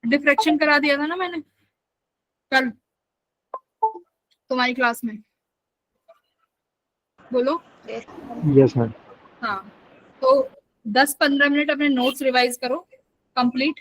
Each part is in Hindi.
डिफ्रैक्शन करा दिया था ना मैंने कल तुम्हारी क्लास में। बोलो। Yes ma'am. हाँ, तो 10-15 मिनट अपने नोट्स रिवाइज करो complete.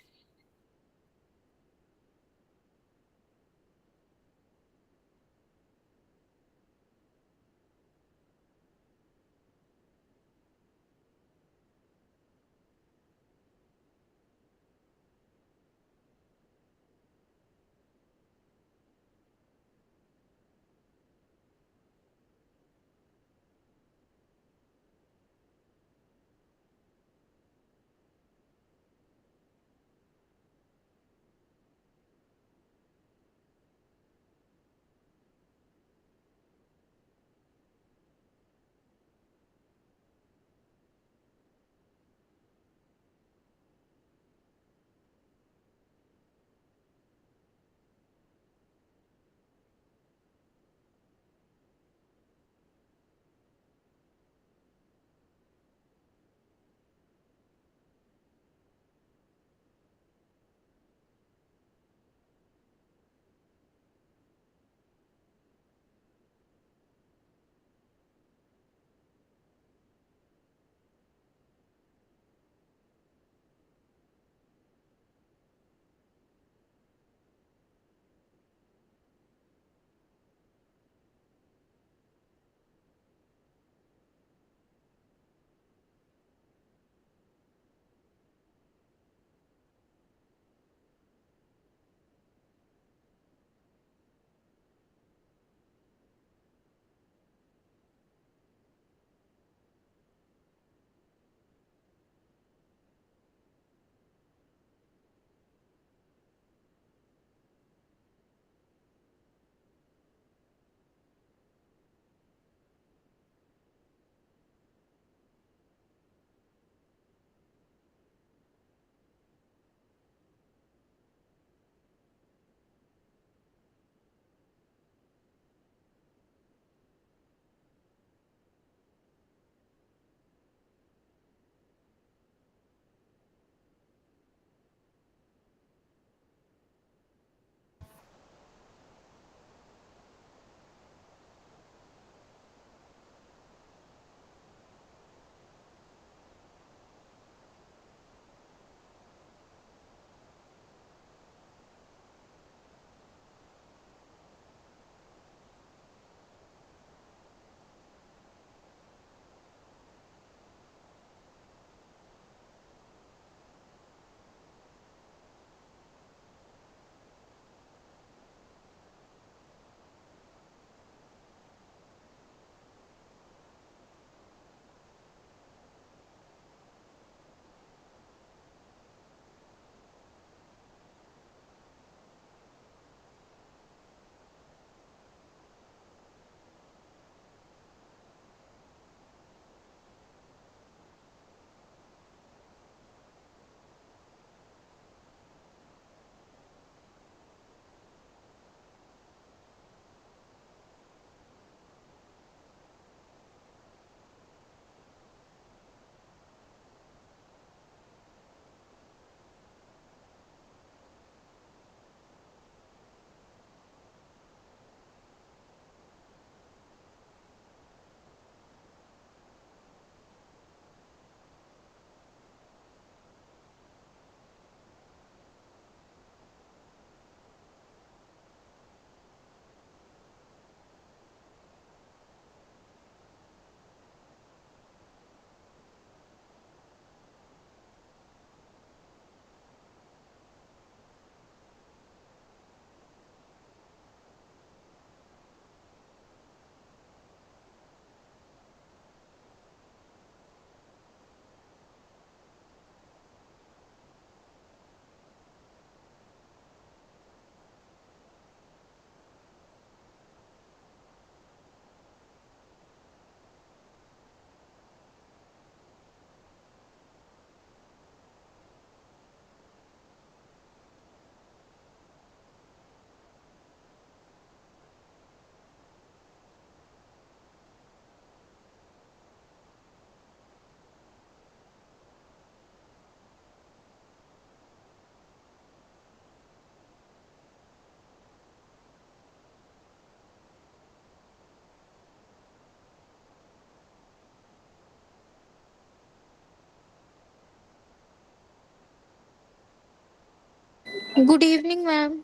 Good evening ma'am.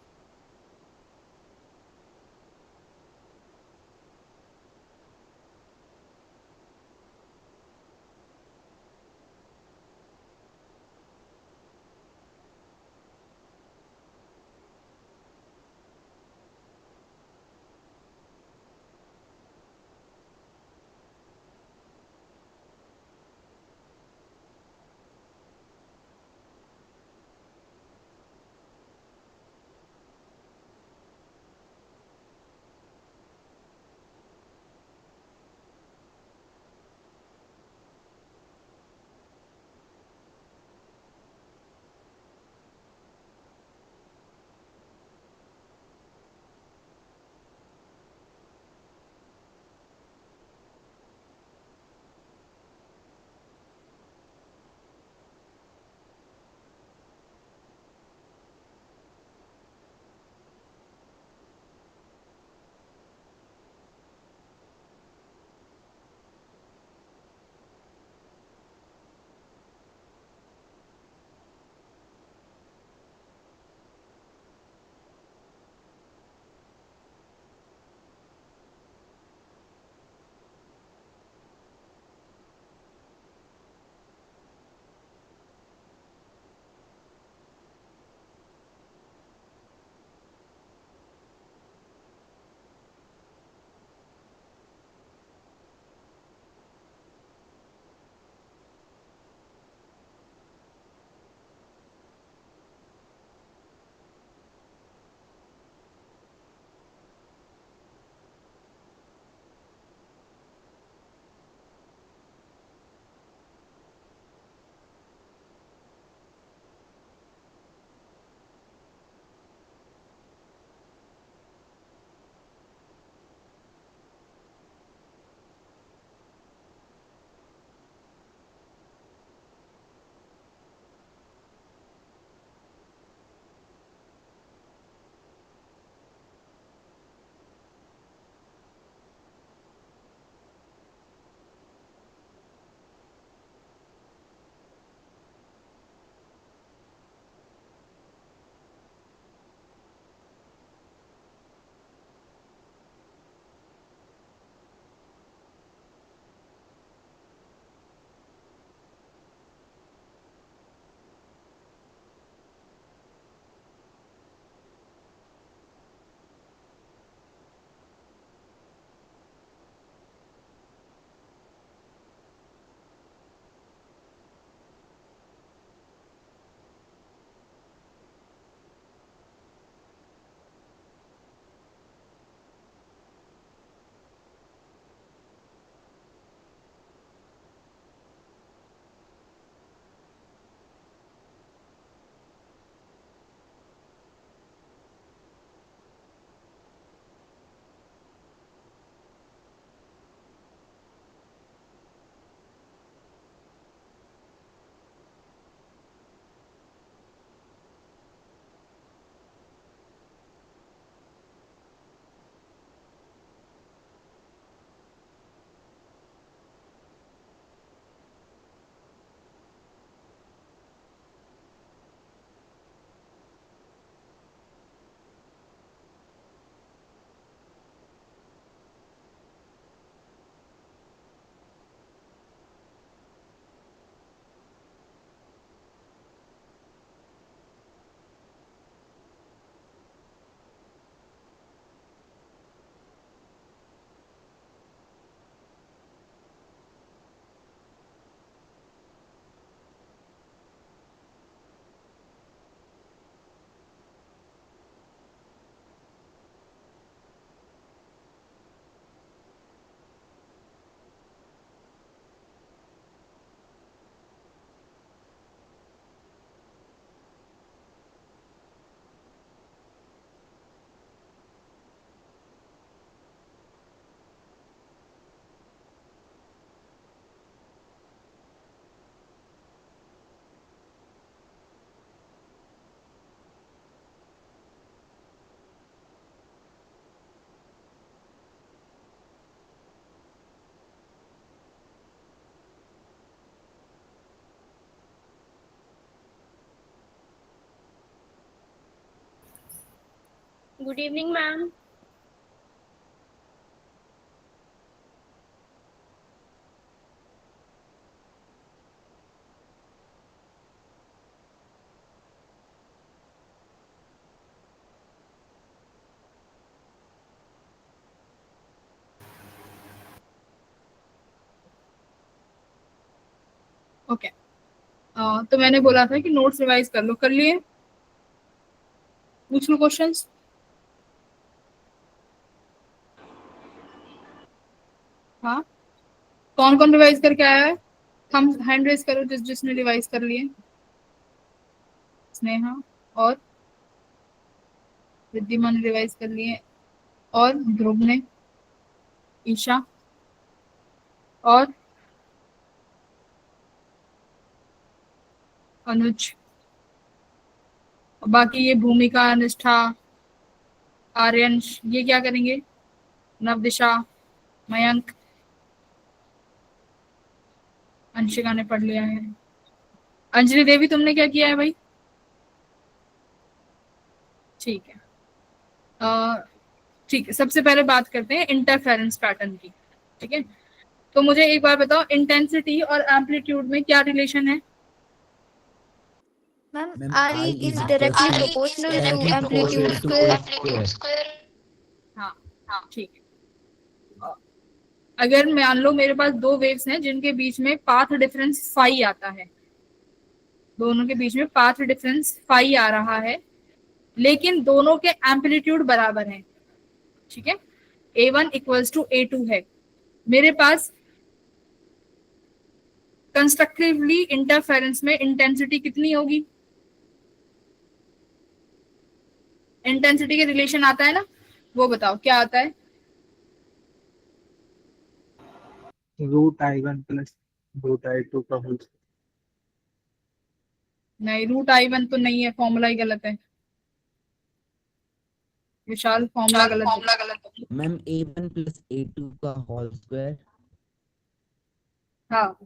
Good evening ma'am. Okay. तो मैंने बोला था कि नोट्स रिवाइज कर लो, कर लिए? पूछ लो क्वेश्चंस। हाँ, कौन कौन रिवाइज करके आया है? हम हैंड रेज करो जिसने रिवाइज कर लिए। स्नेहा और रिद्धिमा ने रिवाइज कर लिए, और ध्रुव ने, ईशा और अनुज। बाकी ये भूमिका, निष्ठा, आर्यंश, ये क्या करेंगे? नवदिशा, मयंक, अंशिका ने पढ़ लिया है। अंजलि देवी, तुमने क्या किया है भाई? ठीक है। ठीक है, सबसे पहले बात करते हैं इंटरफेरेंस पैटर्न की। ठीक है, तो मुझे एक बार बताओ, इंटेंसिटी और एम्पलीट्यूड में क्या रिलेशन है? Ma'am Ma'am, I I is is directly equals to proportional to directly amplitude proportional to square. A square. हाँ, हाँ, ठीक है। अगर मान लो मेरे पास दो वेव्स हैं जिनके बीच में पाथ डिफरेंस फाई आता है, दोनों के बीच में पाथ डिफरेंस फाई आ रहा है, लेकिन दोनों के एम्पलीट्यूड बराबर हैं। ठीक है, A1 इक्वल्स टू A2 है। मेरे पास कंस्ट्रक्टिवली इंटरफेरेंस में इंटेंसिटी कितनी होगी? इंटेंसिटी के रिलेशन आता है ना, वो बताओ क्या आता है? √I1 प्लस √I2 का होल। नहीं, √I1 तो नहीं है, फॉर्मूला ही गलत है विशाल, फॉर्मूला गलत है। मैम A1 प्लस A2 का होल स्क्वायर। हाँ,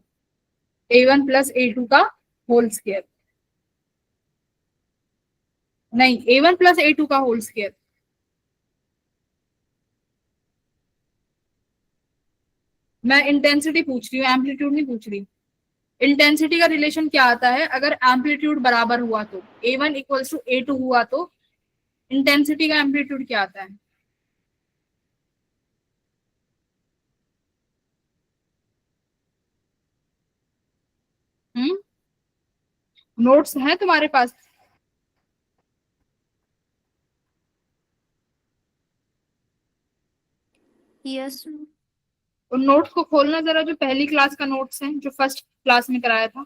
A1 प्लस A2 का होल स्क्वायर, नहीं, A1 प्लस A2 का होल स्क्वायर। मैं इंटेंसिटी पूछ रही हूँ, एम्पलीट्यूड नहीं पूछ रही। इंटेंसिटी का रिलेशन क्या आता है अगर एम्पलीट्यूड बराबर हुआ तो? A1 इक्वल्स टू A2 हुआ तो इंटेंसिटी का एम्पलीट्यूड क्या आता है? हम्म, नोट्स हैं तुम्हारे पास? Yes. उन नोट्स को खोलना जरा, जो पहली क्लास का नोट्स है, जो फर्स्ट क्लास में कराया था।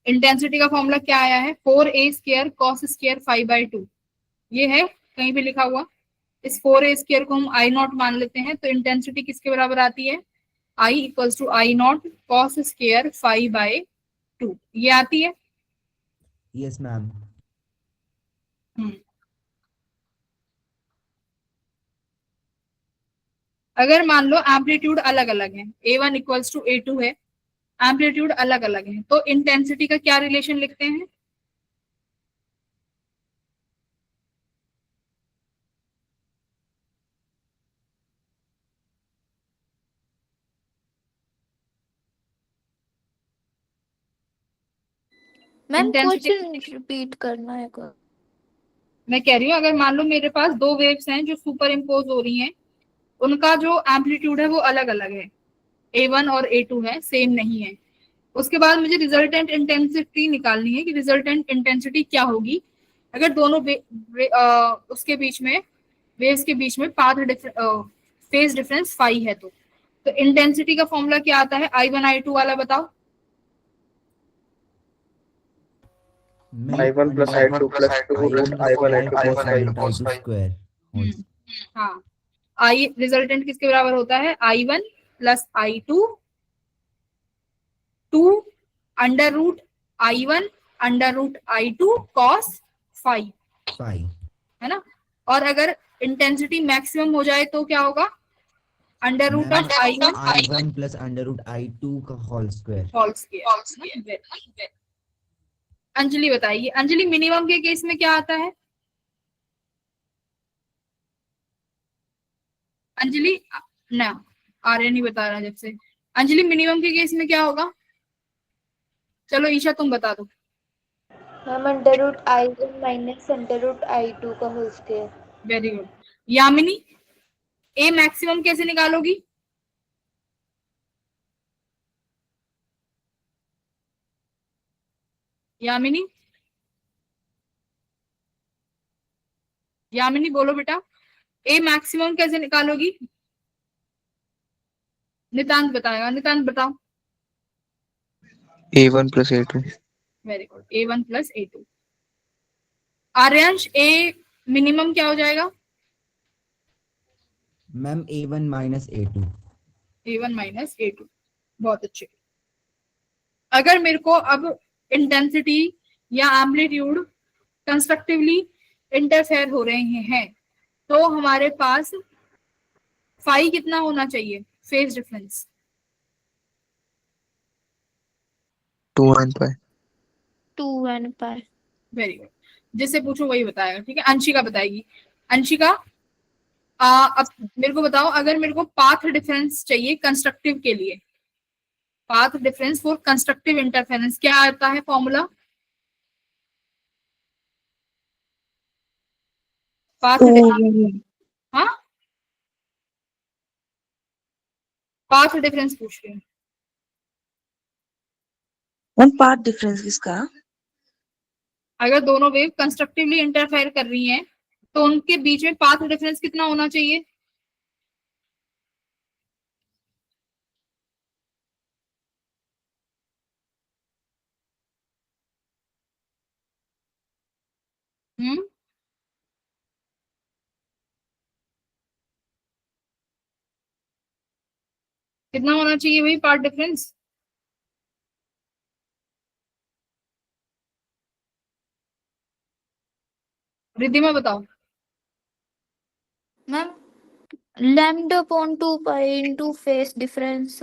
इंटेंसिटी का फॉर्मूला क्या आया है? 4a² cos square 5/2। ये है कहीं पे लिखा हुआ? इस 4a² को हम I0 मान लेते हैं, तो इंटेंसिटी किसके बराबर आती है? I equals to I0 cos square 5/2, ये आती है। Yes ma'am. अगर मान लो एम्पलीट्यूड अलग अलग है, A1 इक्वल्स टू A2 है, एम्पलीट्यूड अलग अलग है, तो इंटेंसिटी का क्या रिलेशन लिखते हैं? मैम इंटेंसिटी, क्वेश्चन रिपीट करना है को। मैं कह रही हूँ अगर मान लो मेरे पास दो वेव्स हैं जो सुपर इम्पोज हो रही हैं, उनका जो एम्पलीट्यूड है वो अलग अलग है, A1 और A2 है, सेम नहीं है। उसके बाद मुझे रिजल्टेंट इंटेंसिटी निकालनी है कि रिजल्टेंट इंटेंसिटी क्या होगी अगर दोनों उसके बीच में, वेव्स के बीच में पाथ फेज डिफरेंस फाई है तो इंटेंसिटी का फॉर्मूला क्या आता है? I1 I2 वाला बताओ। I1 plus I2 plus 2 I1 I2 cos I1 5। I2 square whole. हाँ, आई रिजल्टेंट किसके बराबर होता है? I1 plus I2 √I1 √I2 cos 5, 5 है ना। और अगर इंटेंसिटी मैक्सिमम हो जाए तो क्या होगा, √I1 I1 प्लस √I2 का whole square. Whole square. Anjali बताइए, अंजलि मिनिमम के केस में क्या आता है? अंजलि ना, आर्य नहीं बता रहा जब से। अंजलि मिनिमम के केस में क्या होगा? चलो ईशा तुम बता दो। मैम √I1 माइनस √I2 का whole square. Very good. Yamini, A maximum कैसे निकालोगी? यामिनी, यामिनी बोलो बेटा, ए मैक्सिमम कैसे निकालोगी? नितांत बताएगा, नितांत बताओ। A1 plus A2। Very good, A1 plus A2। Aaryansh, A minimum क्या हो जाएगा? Ma'am A1 minus A2। A1 minus A2। बहुत अच्छे। अगर मेरे को अब इंटेंसिटी या एम्पलीट्यूड कंस्ट्रक्टिवली इंटरफेयर हो रहे हैं तो हमारे पास फाई कितना होना चाहिए, phase difference? 2n pi। 2n पाई। वेरी गुड, जिससे पूछो वही बताएगा, ठीक है। अंशिका बताएगी। अंशिका, अब मेरे को बताओ, अगर मेरे को पाथ डिफरेंस चाहिए कंस्ट्रक्टिव के लिए, path difference for constructive interference, क्या आता है फॉर्मूला? पाथ डिफरेंस, हाँ पाथ डिफरेंस पूछ रही हूँ। पाथ डिफरेंस किसका? अगर दोनों वेव कंस्ट्रक्टिवली इंटरफेयर कर रही हैं तो उनके बीच में पाथ डिफरेंस कितना होना चाहिए? हम्म, कितना होना चाहिए वही पाथ डिफरेंस? रिद्धिमा बताओ। Ma'am λ/2 pi into phase difference.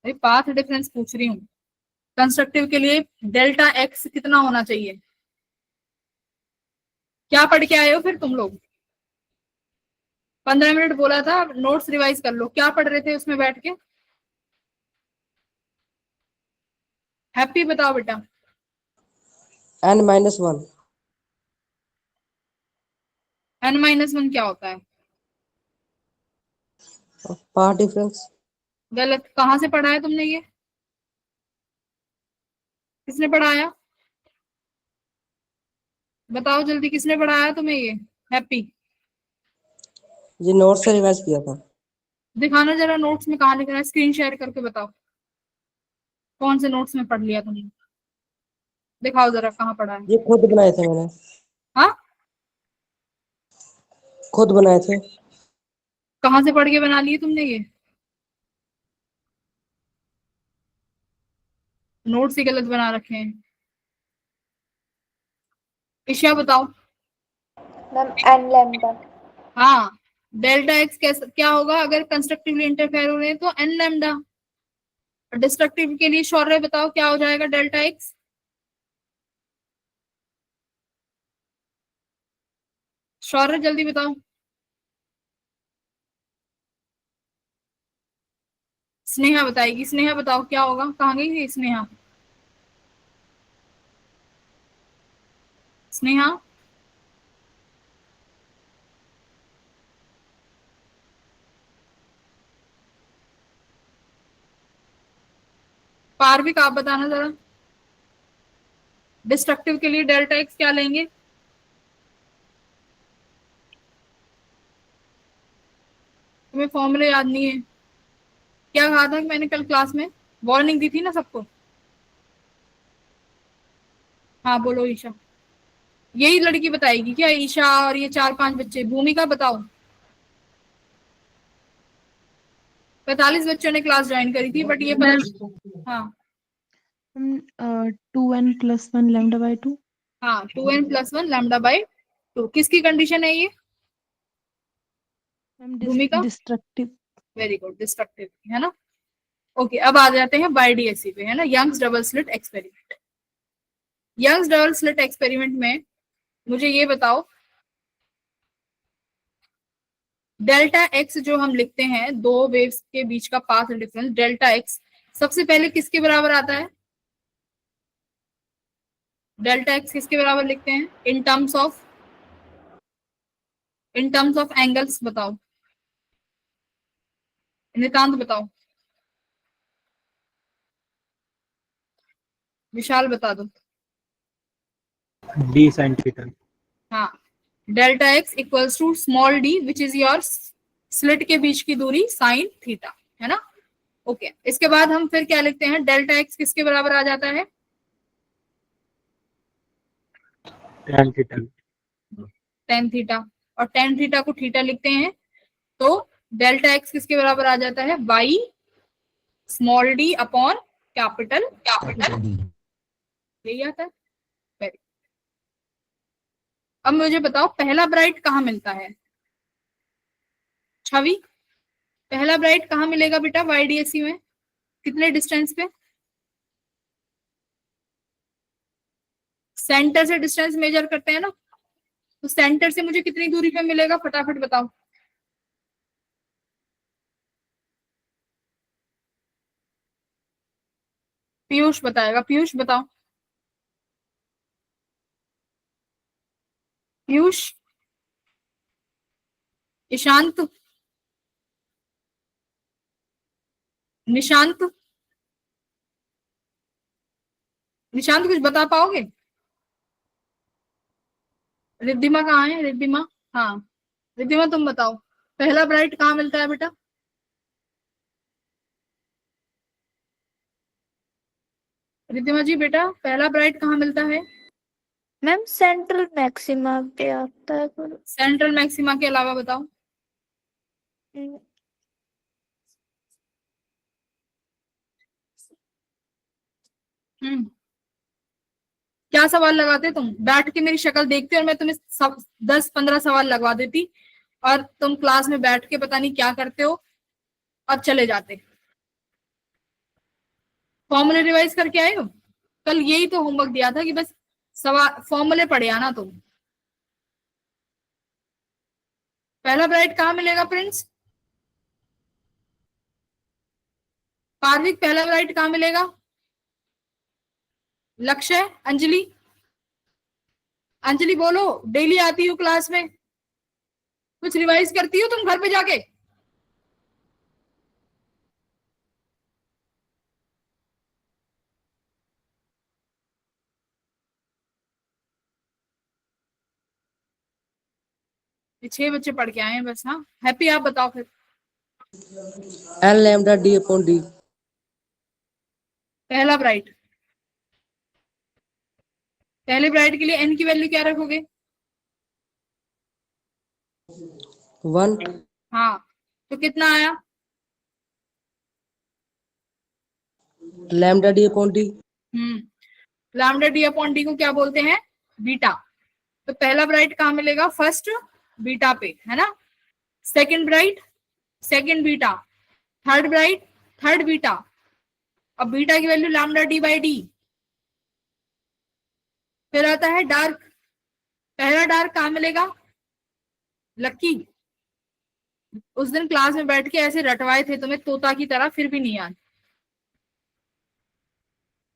भाई पाथ डिफरेंस पूछ रही हूँ, कंस्ट्रक्टिव के लिए डेल्टा एक्स कितना होना चाहिए? क्या पढ़ के आए हो फिर तुम लोग? 15 मिनट बोला था, नोट्स रिवाइज कर लो, क्या पढ़ रहे थे उसमें बैठ के? हैप्पी बताओ बेटा। n-1। n-1 क्या होता है? Path difference. गलत, कहाँ से पढ़ा है तुमने ये? किसने पढ़ाया? बताओ जल्दी, किसने पढ़ाया तुम्हें ये? हैप्पी, जी नोट से रिवाइज किया था। दिखाना जरा नोट्स में कहाँ लिख रहा है, स्क्रीन शेयर करके बताओ कौन से नोट्स में पढ़ लिया तुमने, दिखाओ जरा कहाँ पढ़ा है। ये खुद बनाए थे मैंने, हाँ, खुद बनाए थे। कहाँ से पढ़ के बना लिए तुमने ये? नोट्स ही गलत बना रखे हैं। ईशा बताओ। Ma'am n λ। हाँ, डेल्टा एक्स कैसे क्या होगा अगर कंस्ट्रक्टिवली इंटरफेयर हो रहे हैं? तो एन लैम्डा। डिस्ट्रक्टिव के लिए शौर्य बताओ क्या हो जाएगा डेल्टा एक्स? शौर्य जल्दी बताओ। स्नेहा बताएगी, स्नेहा बताओ क्या होगा, कहाँ गई थी स्नेहा? स्नेहा, पार्विक आप बताना जरा, डिस्ट्रक्टिव के लिए डेल्टा एक्स क्या लेंगे? तुम्हें फॉर्मूले याद नहीं है? क्या कहा था कि मैंने कल क्लास में वार्निंग दी थी ना सबको? हाँ बोलो ईशा। यही लड़की बताएगी क्या? ईशा और ये 4-5 बच्चे। भूमिका बताओ। 45 बच्चों ने क्लास ज्वाइन करी थी, बट ये पता, हाँ 2n plus 1 lambda by 2. हाँ 2n + 1 लैम्डा बाई 2 किसकी कंडीशन है ये? भूमिका, Destructive. वेरी गुड, डिस्ट्रक्टिव है ना। ओके, अब आ जाते हैं YDSE पे, है ना, Young's double slit experiment. Young's double slit experiment में मुझे ये बताओ, डेल्टा एक्स जो हम लिखते हैं, दो वेव्स के बीच का पाथ डिफरेंस डेल्टा एक्स, सबसे पहले किसके बराबर आता है? डेल्टा एक्स किसके बराबर लिखते हैं इन टर्म्स ऑफ एंगल्स? बताओ, नितांत बताओ, विशाल बता दो। d sin theta. हाँ, delta x equals to small d which is your slit के बीच की दूरी साइन थीटा, है ना। ओके, इसके बाद हम फिर क्या लिखते हैं? डेल्टा एक्स किसके बराबर आ जाता है? tan theta. टेन थीटा, और टेन थीटा को थीटा लिखते हैं, तो डेल्टा एक्स किसके बराबर आ जाता है? By small D upon capital D. यही आता है। Very. अब मुझे बताओ, पहला ब्राइट कहाँ मिलता है? छवि, पहला ब्राइट कहाँ मिलेगा बेटा YDSE में? कितने डिस्टेंस पे? सेंटर से डिस्टेंस मेजर करते हैं ना, तो सेंटर से मुझे कितनी दूरी पे मिलेगा? फटाफट बताओ। पीयूष बताएगा, पीयूष बताओ। पीयूष, ईशांत, निशांत, निशांत कुछ बता पाओगे? रिद्धिमा कहाँ है? रिद्धिमा, हाँ रिद्धिमा तुम बताओ, पहला ब्राइट कहाँ मिलता है बेटा? रिद्धिमा जी बेटा, पहला ब्राइट कहाँ मिलता है? मैम सेंट्रल मैक्सिमा पे आता है पर सेंट्रल मैक्सिमा के अलावा बताओ। क्या सवाल लगाते तुम? बैठ के मेरी शक्ल देखते और मैं तुम्हें 10-15 सवाल लगवा देती, और तुम क्लास में बैठ के पता नहीं क्या करते हो और चले जाते। फॉर्मूले रिवाइज करके आए हो? कल यही तो होमवर्क दिया था कि बस सवाल फॉर्मूले पढ़े आना तुम। पहला ब्राइट कहाँ मिलेगा प्रिंस? पार्विक, पहला ब्राइट कहाँ मिलेगा? लक्ष्य, अंजलि, अंजलि बोलो, डेली आती हो क्लास में, कुछ रिवाइज करती हो तुम घर पे जाके? ये 6 बच्चे पढ़ के आए हैं बस। हाँ हैप्पी, आप बताओ फिर। N lambda D upon D. पहला ब्राइट, पहले ब्राइट के लिए एन की वैल्यू क्या रखोगे? 1 हाँ, तो कितना आया? lambda D upon D. Lambda D upon D को क्या बोलते हैं? बीटा। तो पहला ब्राइट कहाँ मिलेगा? फर्स्ट बीटा पे, है ना। Second bright, second beta. Third bright, third beta. अब बीटा की value lambda D by D. फिर आता है डार्क, पहला डार्क कहाँ मिलेगा? लक्की, उस दिन क्लास में बैठ के ऐसे रटवाए थे तुम्हें तोता की तरह, फिर भी नहीं याद।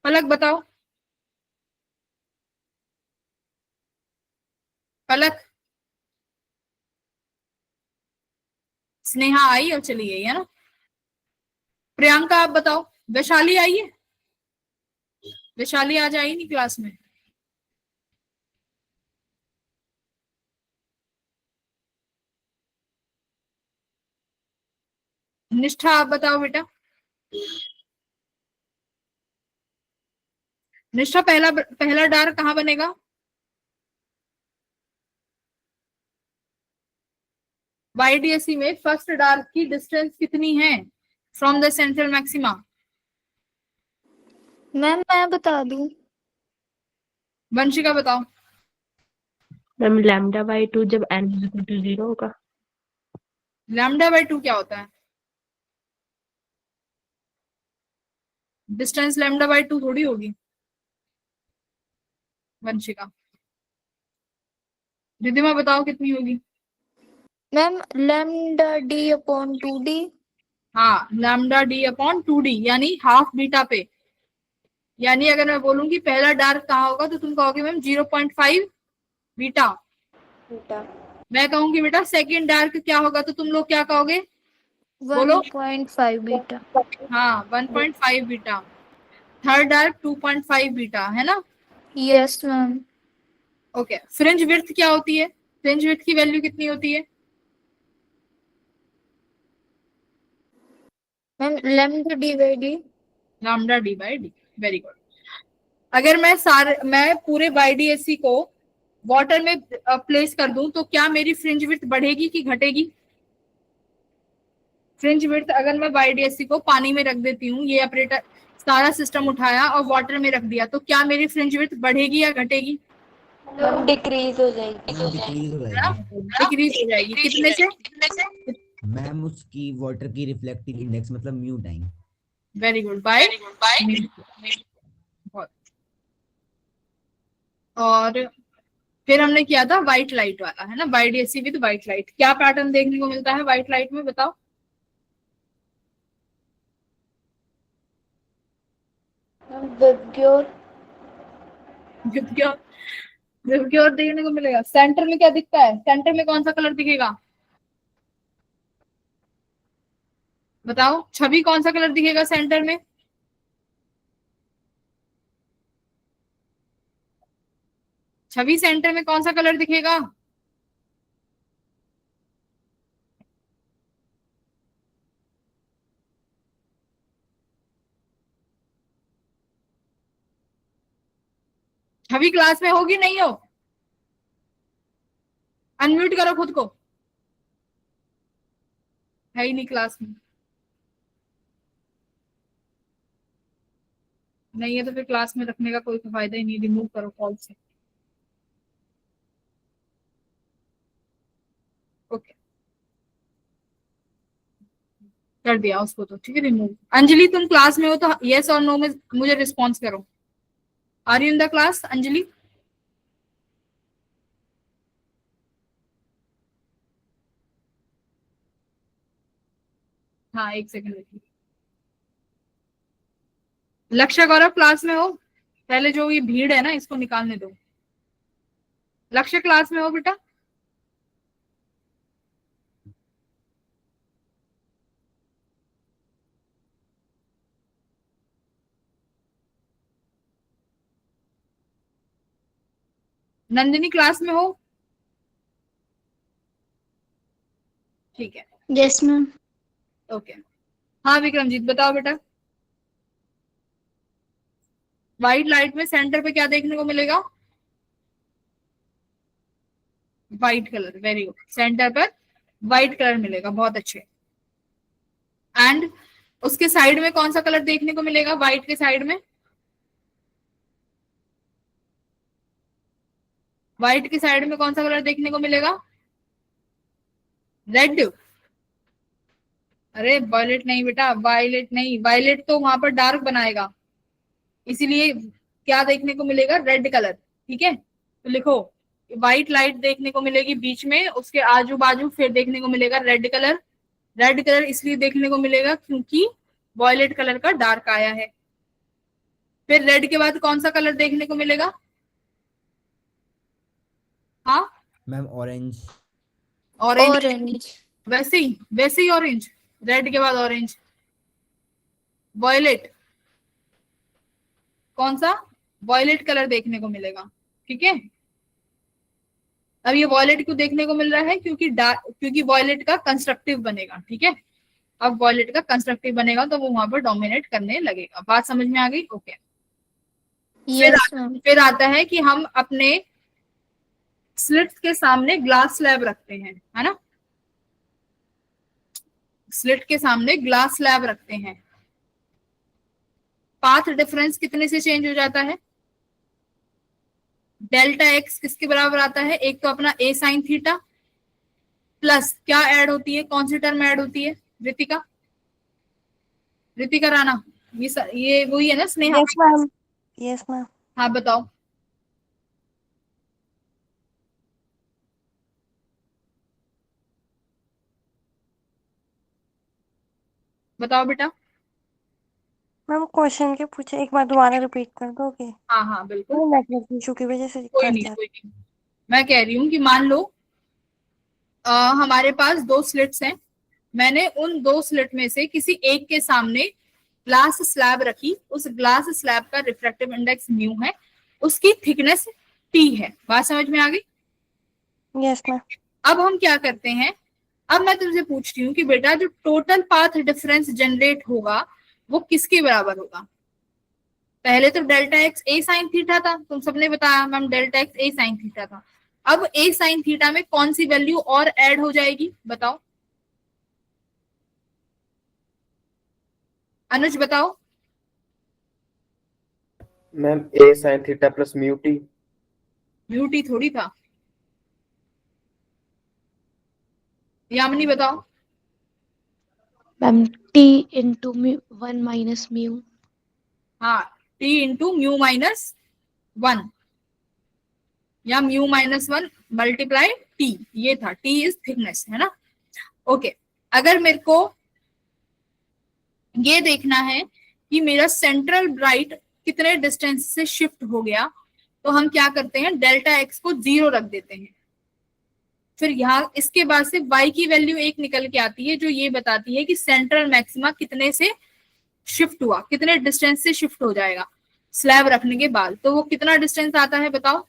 पलक बताओ, पलक। स्नेहा आई और चली गई, है ना। प्रियंका आप बताओ। वैशाली आई है? वैशाली आज आई नहीं क्लास में। निष्ठा आप बताओ बेटा। निष्ठा, पहला डार्क कहाँ बनेगा? YDSE में फर्स्ट डार्क की डिस्टेंस कितनी है? From the central maxima? Ma'am मैं बता दूं? वंशिका बताओ। मैम लैम्डा बाई 2 जब n इक्वल टू 0 होगा। लैम्डा बाय 2 क्या होता है? डिस्टेंस लैम्डा बाय 2 थोड़ी होगी वंशिका। रिद्धिमा बताओ कितनी होगी? Ma'am lambda d upon 2d। हाँ, लैम्डा डी अपॉन 2d, यानी हाफ बीटा पे। यानी अगर मैं बोलूं कि पहला डार्क कहाँ होगा तो तुम कहोगे मैम 0.5 बीटा। मैं कहूंगी बेटा सेकंड डार्क क्या होगा तो तुम लोग क्या कहोगे? बोलो। 1.5 बीटा। हाँ, 1.5 बीटा। थर्ड डार्क 2.5 बीटा, है ना? Yes ma'am. Okay, fringe width क्या होती है? फ्रिंज विड्थ की वैल्यू कितनी होती है? Ma'am lambda d by d। Lambda D by D. Very good. अगर मैं पूरे YDSC को वाटर में प्लेस कर दूं तो क्या मेरी फ्रिंज विड्थ बढ़ेगी कि घटेगी? फ्रिंज विड्थ अगर मैं YDSC को पानी में रख देती हूँ, ये ऑपरेटर सारा सिस्टम उठाया और वाटर में रख दिया, तो क्या मेरी फ्रिंज विड्थ बढ़ेगी या घटेगी? डिक्रीज हो जाएगी। डिक्रीज हो है ना? जाएगी। डिक्रीज हो जाएगी। कितने से? मैम उसकी वाटर की रिफ्लेक्टिव इंडेक्स मतलब mu time. Very good, bye. और फिर हमने किया था व्हाइट लाइट वाला, है ना? YDSC with white light. क्या पैटर्न देखने को मिलता है व्हाइट लाइट में, बताओ? विबग्योर। विबग्योर। विबग्योर देखने को मिलेगा। सेंटर में क्या दिखता है? सेंटर में कौन सा कलर दिखेगा? बताओ, छवि कौन सा कलर दिखेगा सेंटर में? छवि सेंटर में कौन सा कलर दिखेगा? छवि क्लास में होगी नहीं हो? अनम्यूट करो खुद को। है ही नहीं क्लास में। नहीं है तो फिर क्लास में रखने का कोई फायदा ही नहीं, रिमूव करो कॉल से। ओके, कर दिया उसको तो ठीक है, रिमूव। अंजलि तुम क्लास में हो तो यस और नो में मुझे रिस्पॉन्स करो। Are you in the class Anjali? हाँ, एक सेकंड रुकिए। लक्ष्य गौरव क्लास में हो? पहले जो ये भीड़ है ना इसको निकालने दो। लक्ष्य क्लास में हो बेटा? नंदिनी क्लास में हो? ठीक है, यस मैम। ओके। हाँ विक्रमजीत बताओ बेटा। व्हाइट लाइट में सेंटर पे क्या देखने को मिलेगा? White colour. Very good, centre पर व्हाइट कलर मिलेगा, बहुत अच्छे। एंड उसके साइड में कौन सा कलर देखने को मिलेगा? व्हाइट के साइड में, व्हाइट के साइड में कौन सा कलर देखने को मिलेगा? रेड। अरे वायलेट नहीं बेटा, वायलेट नहीं, वायलेट तो वहां पर डार्क बनाएगा, इसीलिए क्या देखने को मिलेगा? Red colour. ठीक है, तो लिखो व्हाइट लाइट देखने को मिलेगी बीच में, उसके आजू बाजू फिर देखने को मिलेगा रेड कलर। रेड कलर इसलिए देखने को मिलेगा क्योंकि वॉयलेट कलर का डार्क आया है। फिर रेड के बाद कौन सा कलर देखने को मिलेगा? हाँ, मैम ऑरेंज। ऑरेंज। ऑरेंज। वैसे ही ऑरेंज। रेड के बाद ऑरेंज। वॉयलेट, कौन सा? वॉयलेट कलर देखने को मिलेगा। ठीक है, अब ये वॉयलेट क्यों देखने को मिल रहा है? क्योंकि वॉयलेट का कंस्ट्रक्टिव बनेगा। ठीक है, अब वॉयलेट का कंस्ट्रक्टिव बनेगा तो वो वहां पर डोमिनेट करने लगेगा। बात समझ में आ गई? ओके। Yes ma'am. फिर आता है कि हम अपने स्लिट्स के सामने ग्लास स्लैब रखते हैं, है ना? स्लिट के सामने ग्लास स्लैब रखते हैं, पाथ डिफरेंस कितने से चेंज हो जाता है? डेल्टा एक्स किसके बराबर आता है? एक तो अपना ए साइन थीटा प्लस क्या ऐड होती है, कौन सी टर्म ऐड होती है? ऋतिका, ऋतिका राणा, ये वही है ना Sneha? Yes ma'am, yes ma'am. हाँ बताओ। बताओ बेटा। मैम क्वेश्चन के पूछे एक बार दोबारा रिपीट कर दोगे? हाँ हाँ बिल्कुल, वो नेटवर्क इशू की वजह से कोई कट नहीं जाता कोई नहीं। मैं कह रही हूँ कि मान लो हमारे पास दो स्लिट्स हैं, मैंने उन दो स्लिट में से किसी एक के सामने ग्लास स्लैब रखी, उस ग्लास स्लैब का रिफ्रैक्टिव इंडेक्स म्यू है, उसकी थिकनेस टी है। बात समझ में आ गई? है। Yes ma'am. अब हम क्या करते हैं, अब मैं तुमसे पूछती हूँ कि बेटा जो टोटल पाथ डिफरेंस जनरेट होगा वो किसके बराबर होगा? पहले तो डेल्टा एक्स ए साइन थीटा था, तुम सबने बताया मैम डेल्टा एक्स ए साइन थीटा था। अब ए साइन थीटा में कौन सी वैल्यू और ऐड हो जाएगी बताओ? अनुज बताओ। Ma'am A sine theta plus mu T. Mu T थोड़ी था। यामिनी बताओ। Ma'am T into mu 1 minus mu. हाँ, टी इंटू म्यू माइनस 1 या म्यू माइनस 1 मल्टीप्लाई टी, ये था, टी इज थिकनेस, है ना? ओके, अगर मेरे को ये देखना है कि मेरा सेंट्रल ब्राइट कितने डिस्टेंस से शिफ्ट हो गया, तो हम क्या करते हैं, डेल्टा एक्स को 0 रख देते हैं। फिर यहाँ इसके बाद से y की वैल्यू 1 निकल के आती है, जो ये बताती है कि सेंट्रल मैक्सिमा कितने से शिफ्ट हुआ, कितने डिस्टेंस से शिफ्ट हो जाएगा स्लैब रखने के बाद। तो वो कितना डिस्टेंस आता है बताओ?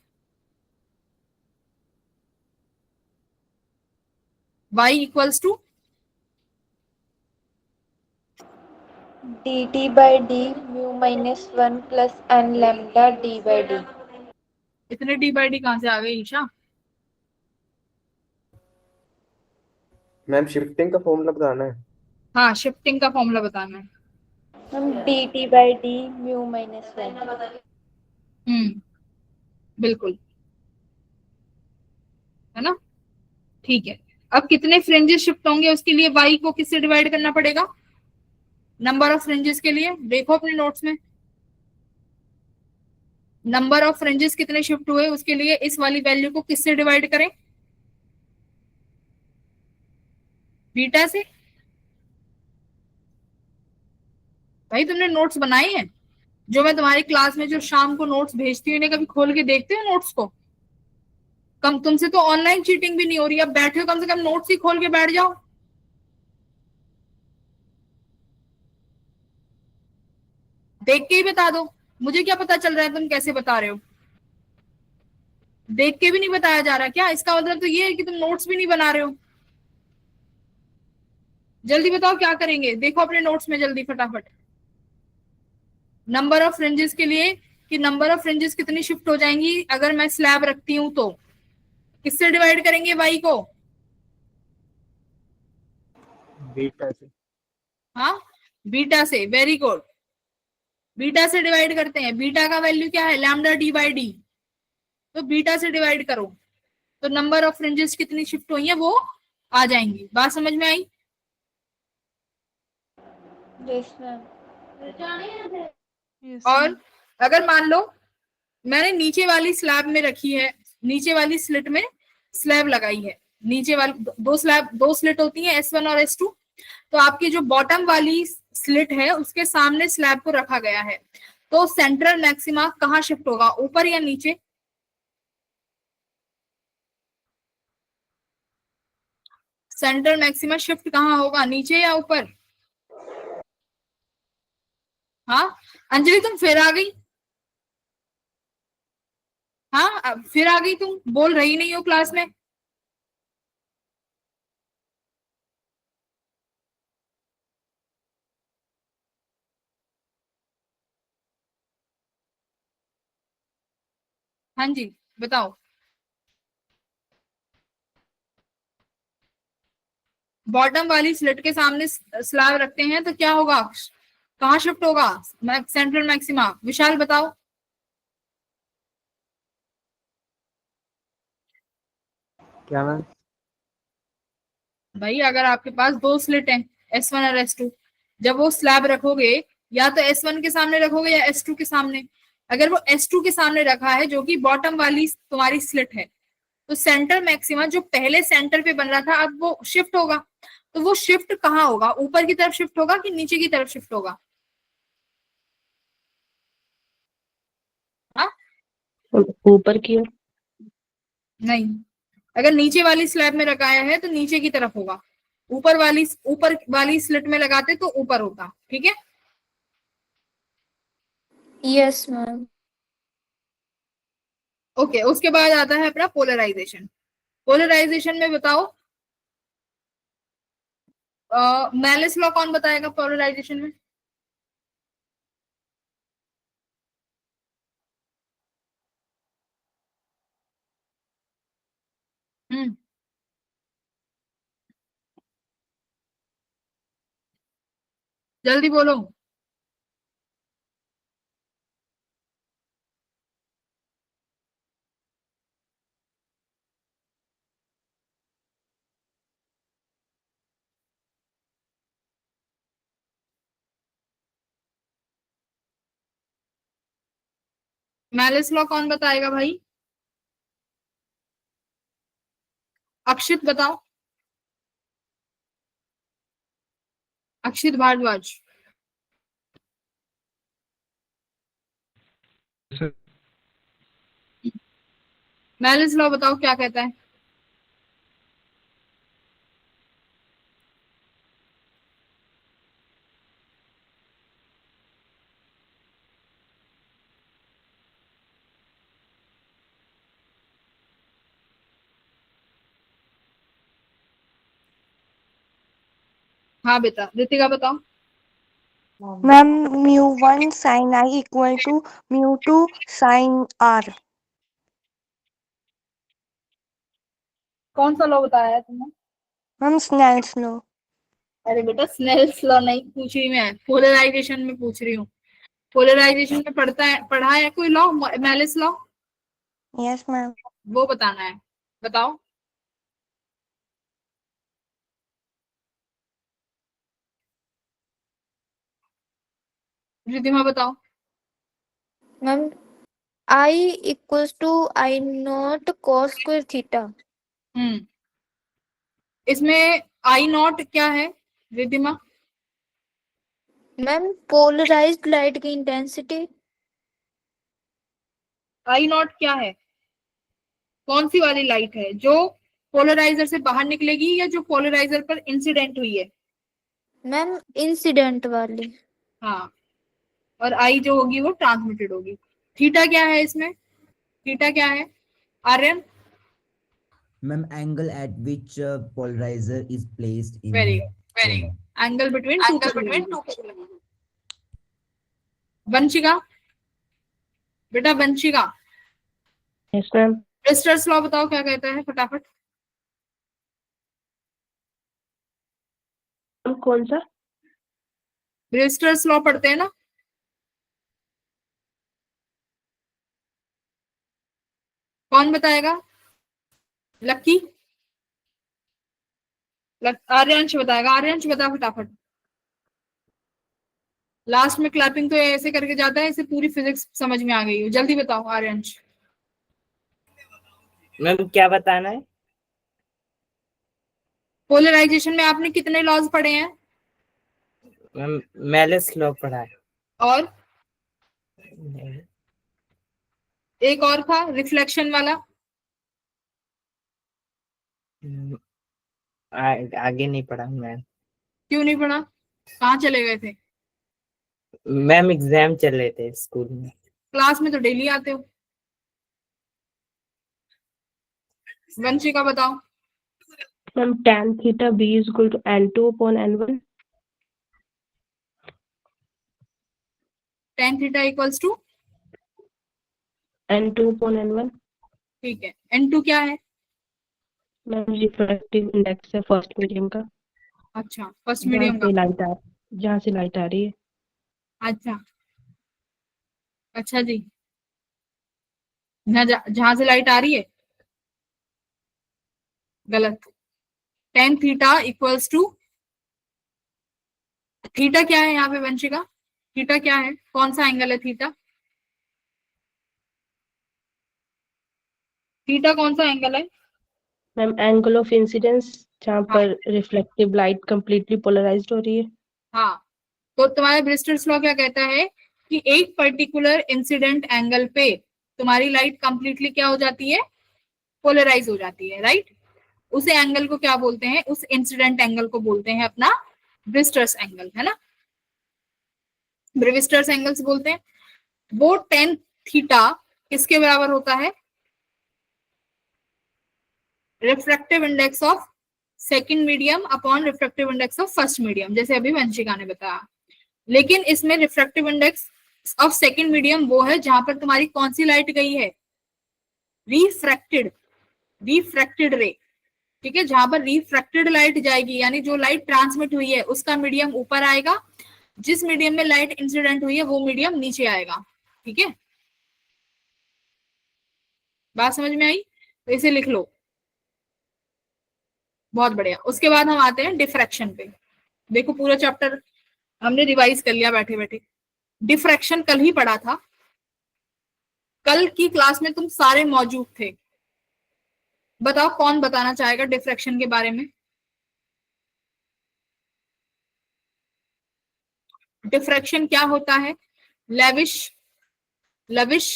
y equals to dt by d mu minus 1 plus n lambda d by d। इतने डी बाई डी कहां से आ गए ईशा? मैम शिफ्टिंग का फॉर्मूला बताना है। हाँ, शिफ्टिंग का फॉर्मूला बताना है। हम dt by d mu minus 1। बिल्कुल, है ना? ठीक है। अब कितने फ्रिंजेस शिफ्ट होंगे उसके लिए y को किससे डिवाइड करना पड़ेगा? नंबर ऑफ फ्रिंजेस के लिए देखो अपने नोट्स में, नंबर ऑफ फ्रिंजेस कितने शिफ्ट हुए उसके लिए इस वाली वैल्यू को किससे डिवाइड करें? बीटा से। भाई तुमने नोट्स बनाए हैं? जो मैं तुम्हारी क्लास में जो शाम को नोट्स भेजती हूँ, इन्हें कभी खोल के देखते हो नोट्स को? कम, तुमसे तो ऑनलाइन चीटिंग भी नहीं हो रही, अब बैठे हो कम से कम नोट्स ही खोल के बैठ जाओ। देख के ही बता दो, मुझे क्या पता चल रहा है तुम कैसे बता रहे हो? देख के भी नहीं बताया जा रहा क्या? इसका मतलब तो ये है कि तुम नोट्स भी नहीं बना रहे हो। जल्दी बताओ क्या करेंगे, देखो अपने नोट्स में जल्दी फटाफट। नंबर ऑफ फ्रिंजेस के लिए कि नंबर ऑफ फ्रिंजेस कितनी शिफ्ट हो जाएंगी अगर मैं स्लैब रखती हूं, तो किससे डिवाइड करेंगे y को? बीटा से। हाँ, बीटा से, वेरी गुड, बीटा से डिवाइड करते हैं। बीटा का वैल्यू क्या है? लैम्डा डी बाई डी, तो बीटा से डिवाइड करो तो नंबर ऑफ फ्रिंजेस कितनी शिफ्ट हुई है वो आ जाएंगी। बात समझ में आई? Yes ma'am. और अगर मान लो मैंने नीचे वाली स्लैब में रखी है, नीचे वाली स्लिट में स्लैब लगाई है, नीचे वाली दो स्लिट होती है S1 और S2, तो आपकी जो बॉटम वाली स्लिट है उसके सामने स्लैब को रखा गया है, तो सेंट्रल मैक्सिमा कहाँ शिफ्ट होगा, ऊपर या नीचे? सेंट्रल मैक्सिमा शिफ्ट कहाँ होगा, नीचे या ऊपर? हाँ, अंजलि तुम फिर आ गई। हाँ, अब फिर आ गई, तुम बोल रही नहीं हो क्लास में। हाँ जी बताओ। बॉटम वाली स्लिट के सामने स्लैब रखते हैं तो क्या होगा, कहाँ शिफ्ट होगा, सेंट्रल मैक्सिमा। विशाल बताओ। क्या मैम? भाई अगर आपके पास दो स्लिट हैं S1 और S2, जब वो स्लैब रखोगे या तो S1 के सामने रखोगे या S2 के सामने। अगर वो S2 के सामने रखा है जो कि बॉटम वाली तुम्हारी स्लिट है, तो सेंटर मैक्सिमा जो पहले सेंटर पे बन रहा था अब वो शिफ्ट होगा। तो वो शिफ्ट कहाँ होगा, ऊपर की तरफ शिफ्ट होगा कि नीचे की तरफ शिफ्ट होगा? हाँ? ऊपर की ओर। नहीं, अगर नीचे वाली स्लैब में लगाया है तो नीचे की तरफ होगा, ऊपर वाली स्लिट में लगाते तो ऊपर होता। ठीक है। Yes, ma'am. ओके, उसके बाद आता है अपना पोलराइजेशन। पोलराइजेशन में बताओ, मेलिस लॉ कौन बताएगा पोलराइजेशन में? हम्म, जल्दी बोलो। मेलिस लॉ कौन बताएगा भाई? अक्षित बताओ, अक्षित भारद्वाज। मेलिस लॉ बताओ क्या कहता है? हाँ बेटा, ऋतिका बताओ। Ma'am mu1 sin I equal to mu2 sin R। कौन सा लॉ बताया है तुमने? Ma'am Snell's law. अरे बेटा, स्नेल्स लॉ नहीं पूछ रही मैं, पोलराइजेशन में पूछ रही हूँ। पोलराइजेशन में पढ़ा है कोई law, malice law? Yes ma'am. वो बताना है, बताओ। रिद्धिमा बताओ। Ma'am, I equals to I naught cos square theta. हम्म, इसमें आई नॉट क्या है रिद्धिमा? मैम पोलराइज्ड लाइट की इंटेंसिटी। आई नॉट क्या है, कौन सी वाली लाइट है, जो पोलराइजर से बाहर निकलेगी या जो पोलराइजर पर इंसिडेंट हुई है? मैम इंसिडेंट वाली। हाँ, और आई जो होगी वो ट्रांसमिटेड होगी। थीटा क्या है इसमें, थीटा क्या है Aryan? Ma'am angle at which polariser is placed in very good, angle between two. Vanshika, बेटा Vanshika, yes ma'am. Brewster's law बताओ क्या कहता है फटाफट। कौन सा? ब्रिस्टर्स लॉ पढ़ते हैं ना? कौन बताएगा? लक्की, आर्यांश बताएगा। आर्यांश बता फटाफट। लास्ट में क्लैपिंग तो ऐसे करके जाता है, इसे पूरी फिजिक्स समझ में आ गई हो। जल्दी बताओ आर्यांश। मैम क्या बताना है? पोलराइजेशन में आपने कितने लॉज पढ़े हैं? मैम मेलिस लॉ पढ़ा है। और एक और था रिफ्लेक्शन वाला। आगे नहीं पढ़ा मैम। क्यों नहीं पढ़ा, कहाँ चले गए थे? मैम एग्जाम चल रहे थे स्कूल में। क्लास में तो डेली आते हो। वंशिका बताओ। Ma'am tan theta b is equal to n2 upon n1। tan theta equals to, n2 upon n1। ठीक है। n2 क्या है? मैम रिफ्रैक्टिव इंडेक्स है फर्स्ट मीडियम का। अच्छा, फर्स्ट जहाँ मीडियम का। से लाइट आ जहाँ से लाइट आ रही है। अच्छा अच्छा जी, जहां से लाइट आ रही है, गलत। Tan theta equals to, theta क्या है यहाँ पे वंशिका, थीटा क्या है, कौन सा एंगल है थीटा, थीटा कौन सा एंगल है। मैम एंगल ऑफ इंसिडेंस जहाँ हाँ पर रिफ्लेक्टिव लाइट कंप्लीटली पोलराइज्ड हो रही है। हाँ, तो तुम्हारे ब्रिस्टल्स लॉ क्या कहता है कि एक पर्टिकुलर इंसिडेंट एंगल पे तुम्हारी लाइट कंप्लीटली क्या हो जाती है, पोलराइज हो जाती है, राइट। उस एंगल को क्या बोलते हैं, उस इंसिडेंट एंगल को बोलते हैं अपना ब्रिस्टर्स एंगल, है ना, ब्रिविस्टर्स एंगल्स बोलते हैं। वो टेन थीटा किसके बराबर होता है, refractive index of second medium upon refractive index of first medium, जैसे अभी वंशिका ने बताया। लेकिन इसमें refractive index of second medium वो है जहां पर तुम्हारी कौन सी लाइट गई है, रिफ्रैक्टेड, रिफ्रैक्टेड रे, ठीक है, जहां पर रिफ्रैक्टेड लाइट जाएगी, यानी जो लाइट ट्रांसमिट हुई है उसका मीडियम ऊपर आएगा, जिस मीडियम में लाइट इंसिडेंट हुई है वो मीडियम नीचे आएगा, ठीक है, बात समझ में आई, तो इसे लिख लो, बहुत बढ़िया। उसके बाद हम आते हैं डिफ्रैक्शन पे। देखो पूरा चैप्टर हमने रिवाइज कर लिया बैठे बैठे। डिफ्रैक्शन कल ही पढ़ा था, कल की क्लास में तुम सारे मौजूद थे। बताओ कौन बताना चाहेगा डिफ्रैक्शन के बारे में। डिफ्रैक्शन क्या होता है, लेविश, लविश,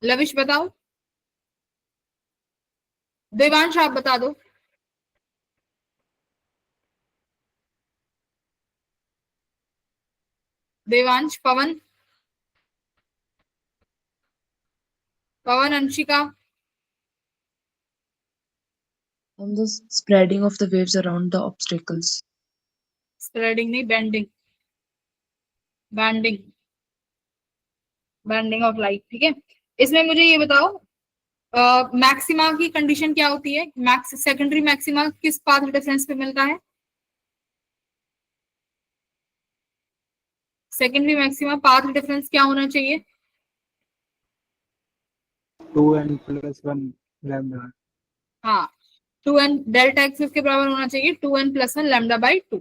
लविश बताओ, देवांश आप बता दो। Devansh, Pawan, Pawan, Anshika, And the spreading of the waves around the obstacles. Spreading नहीं, bending, bending, bending of light, ठीक है। इसमें मुझे ये बताओ मैक्सिमा की कंडीशन क्या होती है, मैक्स सेकेंडरी मैक्सिमा किस पाथ डिफरेंस पे मिलता है, सेकेंडरी मैक्सिमा पाथ डिफरेंस क्या होना चाहिए, 2n plus 1 lambda. हाँ, 2n, डेल्टा एक्स के बराबर होना चाहिए 2n प्लस 1 लैम्डा बाई 2।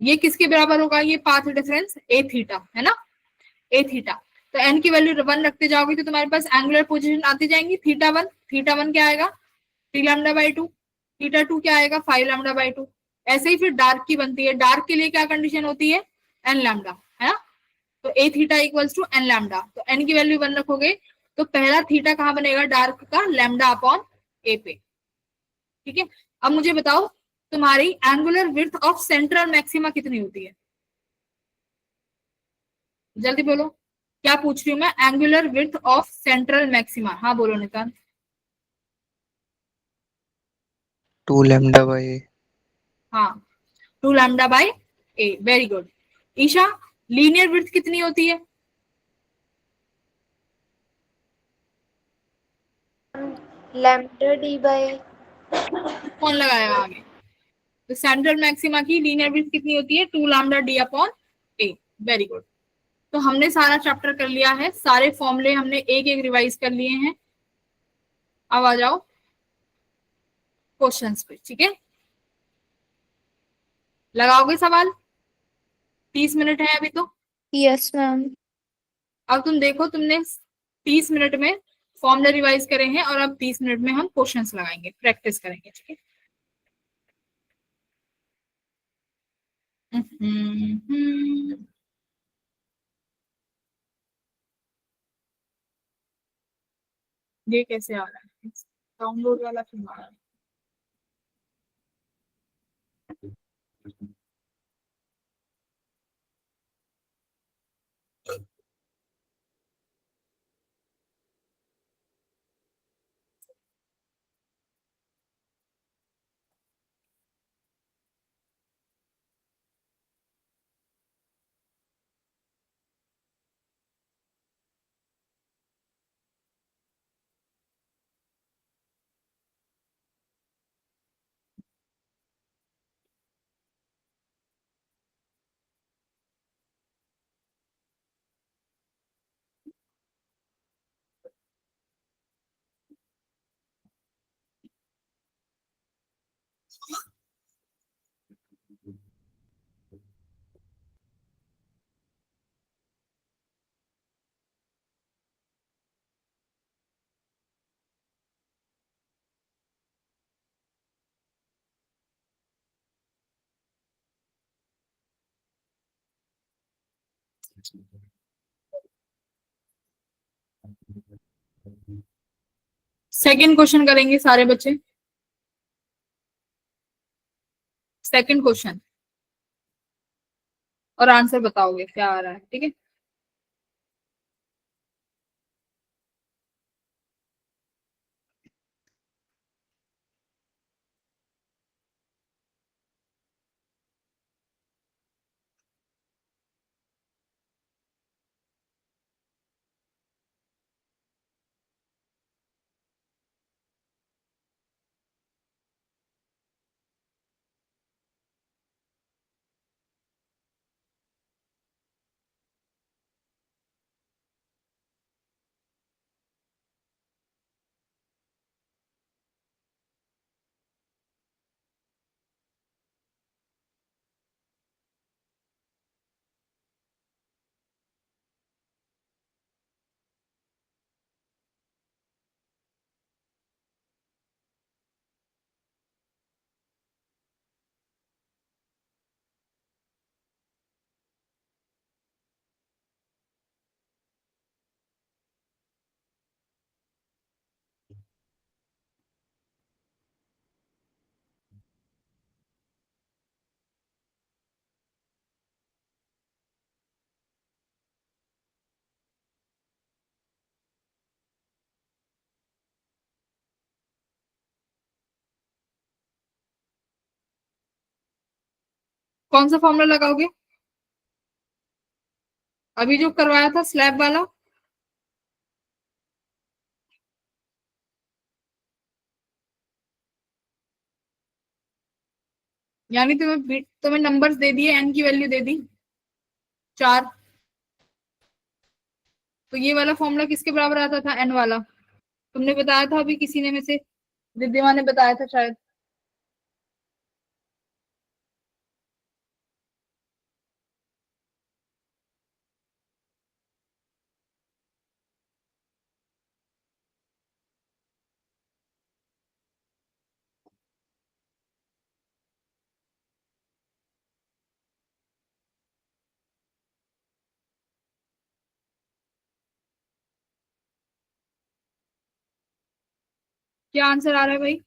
ये किसके बराबर होगा, ये पाथ डिफरेंस ए थीटा, है ना, ए थीटा। तो एन की वैल्यू 1 रखते जाओगे तो तुम्हारे पास एंगुलर पोजीशन आती जाएंगी, थीटा वन क्या आएगा 3 लैम्डा बाई 2, थीटा 2 क्या आएगा 5 लैम्डा बाई 2। ऐसे ही फिर डार्क की बनती है, डार्क के लिए क्या कंडीशन होती है, एन लैम्डा, है ना, तो a theta equals to n lambda, तो एन की वैल्यू 1 रखोगे तो पहला थीटा कहाँ बनेगा, डार्क का, लैम्डा अपॉन ए पे, ठीक है। अब मुझे बताओ तुम्हारी angular width of central maxima कितनी होती है, जल्दी बोलो, क्या पूछ रही हूँ मैं, angular width of central maxima, हाँ बोलो निकाल। 2 lambda by a. हाँ, 2 lambda by a, very good. Isha, linear width कितनी होती है, लैम्डा डी बाय, कौन लगाया आगे, तो सेंट्रल मैक्सिमा की लीनियर विड्थ कितनी होती है, 2 लैम्डा डी अपॉन ए, वेरी गुड। तो हमने सारा चैप्टर कर लिया है, सारे फॉर्मूले हमने एक एक रिवाइज कर लिए हैं। अब आ जाओ क्वेश्चंस पे, ठीक है, लगाओगे सवाल, 30 मिनट है अभी तो। Yes ma'am. अब तुम देखो, तुमने 30 मिनट में फॉर्मूला रिवाइज करे हैं और अब 30 मिनट में हम क्वेश्चंस लगाएंगे, प्रैक्टिस करेंगे, ठीक है। ये कैसे आ रहा है, डाउनलोड वाला क्यों आ रहा है, सेकंड क्वेश्चन करेंगे सारे बच्चे। सेकंड क्वेश्चन और आंसर बताओगे क्या आ रहा है, ठीक है। कौन सा फॉर्मूला लगाओगे? अभी जो करवाया था स्लैब वाला। यानी तुम्हें नंबर्स दे दिए, एन की वैल्यू दे दी 4। तो ये वाला फॉर्मूला किसके बराबर आता था? एन वाला। तुमने बताया था अभी, किसी ने में से, रिद्धिमा ने बताया था शायद। क्या आंसर आ रहा है भाई?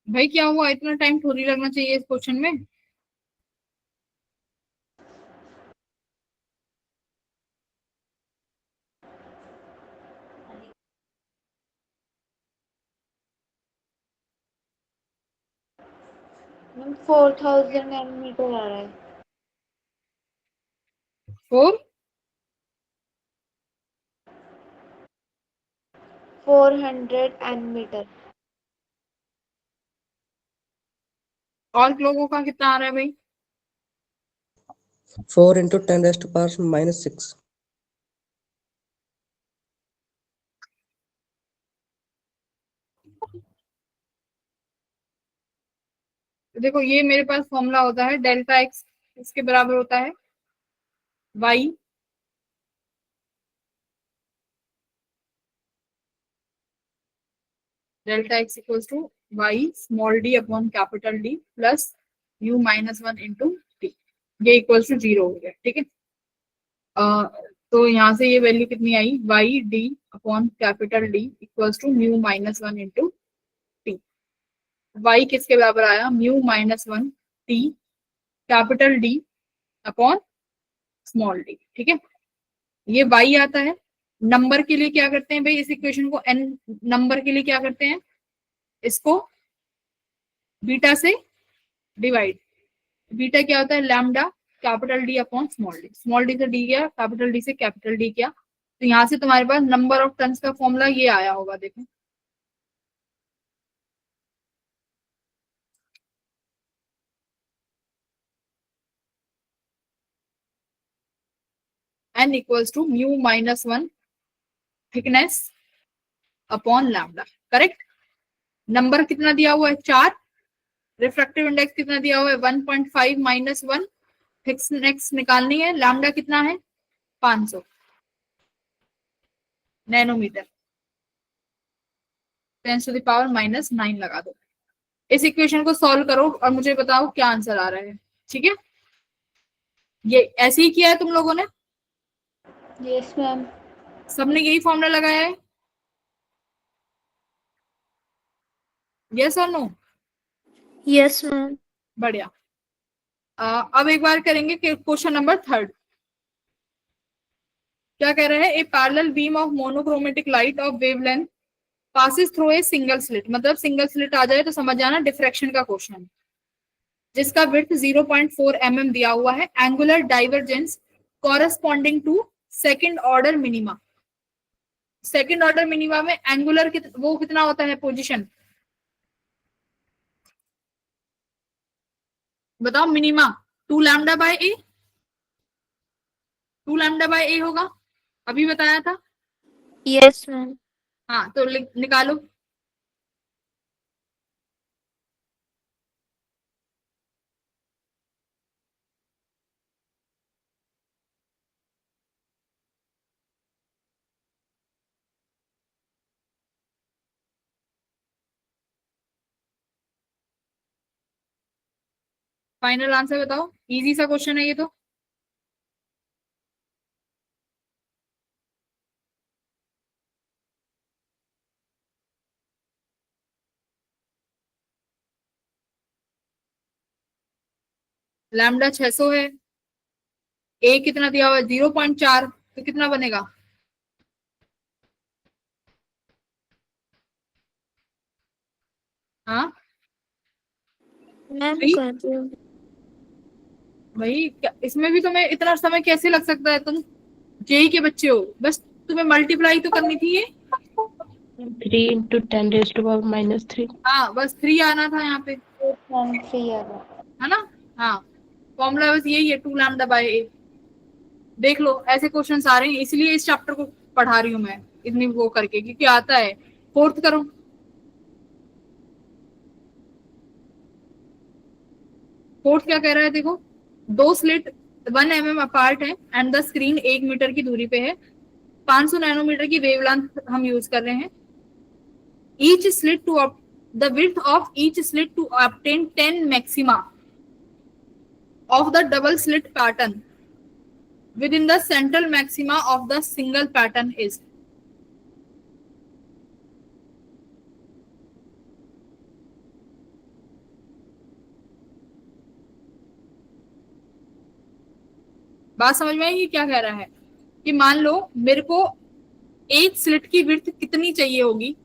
भाई क्या हुआ, इतना टाइम थोड़ी लगना चाहिए इस क्वेश्चन में। मैम 4000 nanometer आ रहा है। 4 400 nanometer। और लोगों का कितना आ रहा है भाई? 4 into 10 raised to power minus 6. तो देखो, ये मेरे पास फॉर्मूला होता है डेल्टा एक्स इसके बराबर होता है y delta x equals to y small d upon capital D plus u minus 1 into t, ये इक्वल्स टू 0 हो गया। ठीक है, तो यहाँ से ये वैल्यू कितनी आई, y d upon capital D equals to mu minus 1 into टी। y किसके बराबर आया, mu minus 1 t capital D upon small d। ठीक है, ये y आता है। नंबर के लिए क्या करते हैं भाई, इस इक्वेशन को n नंबर के लिए क्या करते हैं, इसको बीटा से डिवाइड। बीटा क्या होता है, lambda capital D upon small d। Small d से d गया, कैपिटल D से कैपिटल D किया, तो यहाँ से तुम्हारे पास नंबर ऑफ टर्न्स का फॉर्मूला ये आया होगा। देखो n equals to mu minus 1 thickness upon lambda. Correct. Number कितना दिया हुआ है, 4। रिफ्रैक्टिव इंडेक्स कितना दिया हुआ है, 1.5 माइनस 1। थिकनेस निकालनी है, लैम्डा कितना है, 500 nanometre, 10 to the power minus 9 लगा दो। इस इक्वेशन को सॉल्व करो और मुझे बताओ क्या आंसर आ रहा है। ठीक है, ये ऐसे ही किया है तुम लोगों ने, यस मैम। सबने यही फॉर्मूला लगाया है, यस और नो? Yes ma'am. बढ़िया। अब एक बार करेंगे क्वेश्चन नंबर 3। क्या कह रहा है, a parallel beam of monochromatic light of wavelength passes through a single slit. मतलब सिंगल स्लिट आ जाए तो समझ जाना डिफ्रैक्शन का क्वेश्चन, जिसका विड्थ 0.4 mm दिया हुआ है। Angular divergence corresponding to second order minima. Second order minima में एंगुलर वो कितना होता है, पोजीशन बताओ। Minima 2 lambda by a, 2 lambda by a होगा, अभी बताया था। Yes ma'am. हाँ, तो निकालो। फाइनल आंसर बताओ, इजी सा क्वेश्चन है ये तो। लैम्डा 600 है, ए कितना दिया हुआ है 0.4, तो कितना बनेगा, हाँ मैम भाई? कर रही हूँ। भाई इसमें भी तुम्हें इतना समय कैसे लग सकता है, तुम जेई के बच्चे हो, बस तुम्हें मल्टीप्लाई तो करनी थी ये। 3 into 10 raised to power minus 3. हाँ, बस 3 आना था यहाँ पे, मैम 3 आ गया। है ना। हाँ, फॉर्मूला बस यही है, 2 लैम्डा बाय ए। देख लो ऐसे क्वेश्चंस आ रहे हैं, इसलिए इस चैप्टर को पढ़ा रही हूँ मैं इतनी वो करके, क्योंकि आता है। 4th करो। फोर्थ क्या कह रहा है, देखो 2 स्लिट 1 mm अपार्ट है एंड द स्क्रीन 1 मीटर की दूरी पे है। 500 नैनोमीटर की वेवलेंथ हम यूज कर रहे हैं। Each slit to the width of each slit to obtain 10 maxima of the double slit pattern within the central maxima of the single pattern is। बात समझ में आई, ये क्या कह रहा है कि मान लो मेरे को एक स्लिट की विड्थ कितनी चाहिए होगी,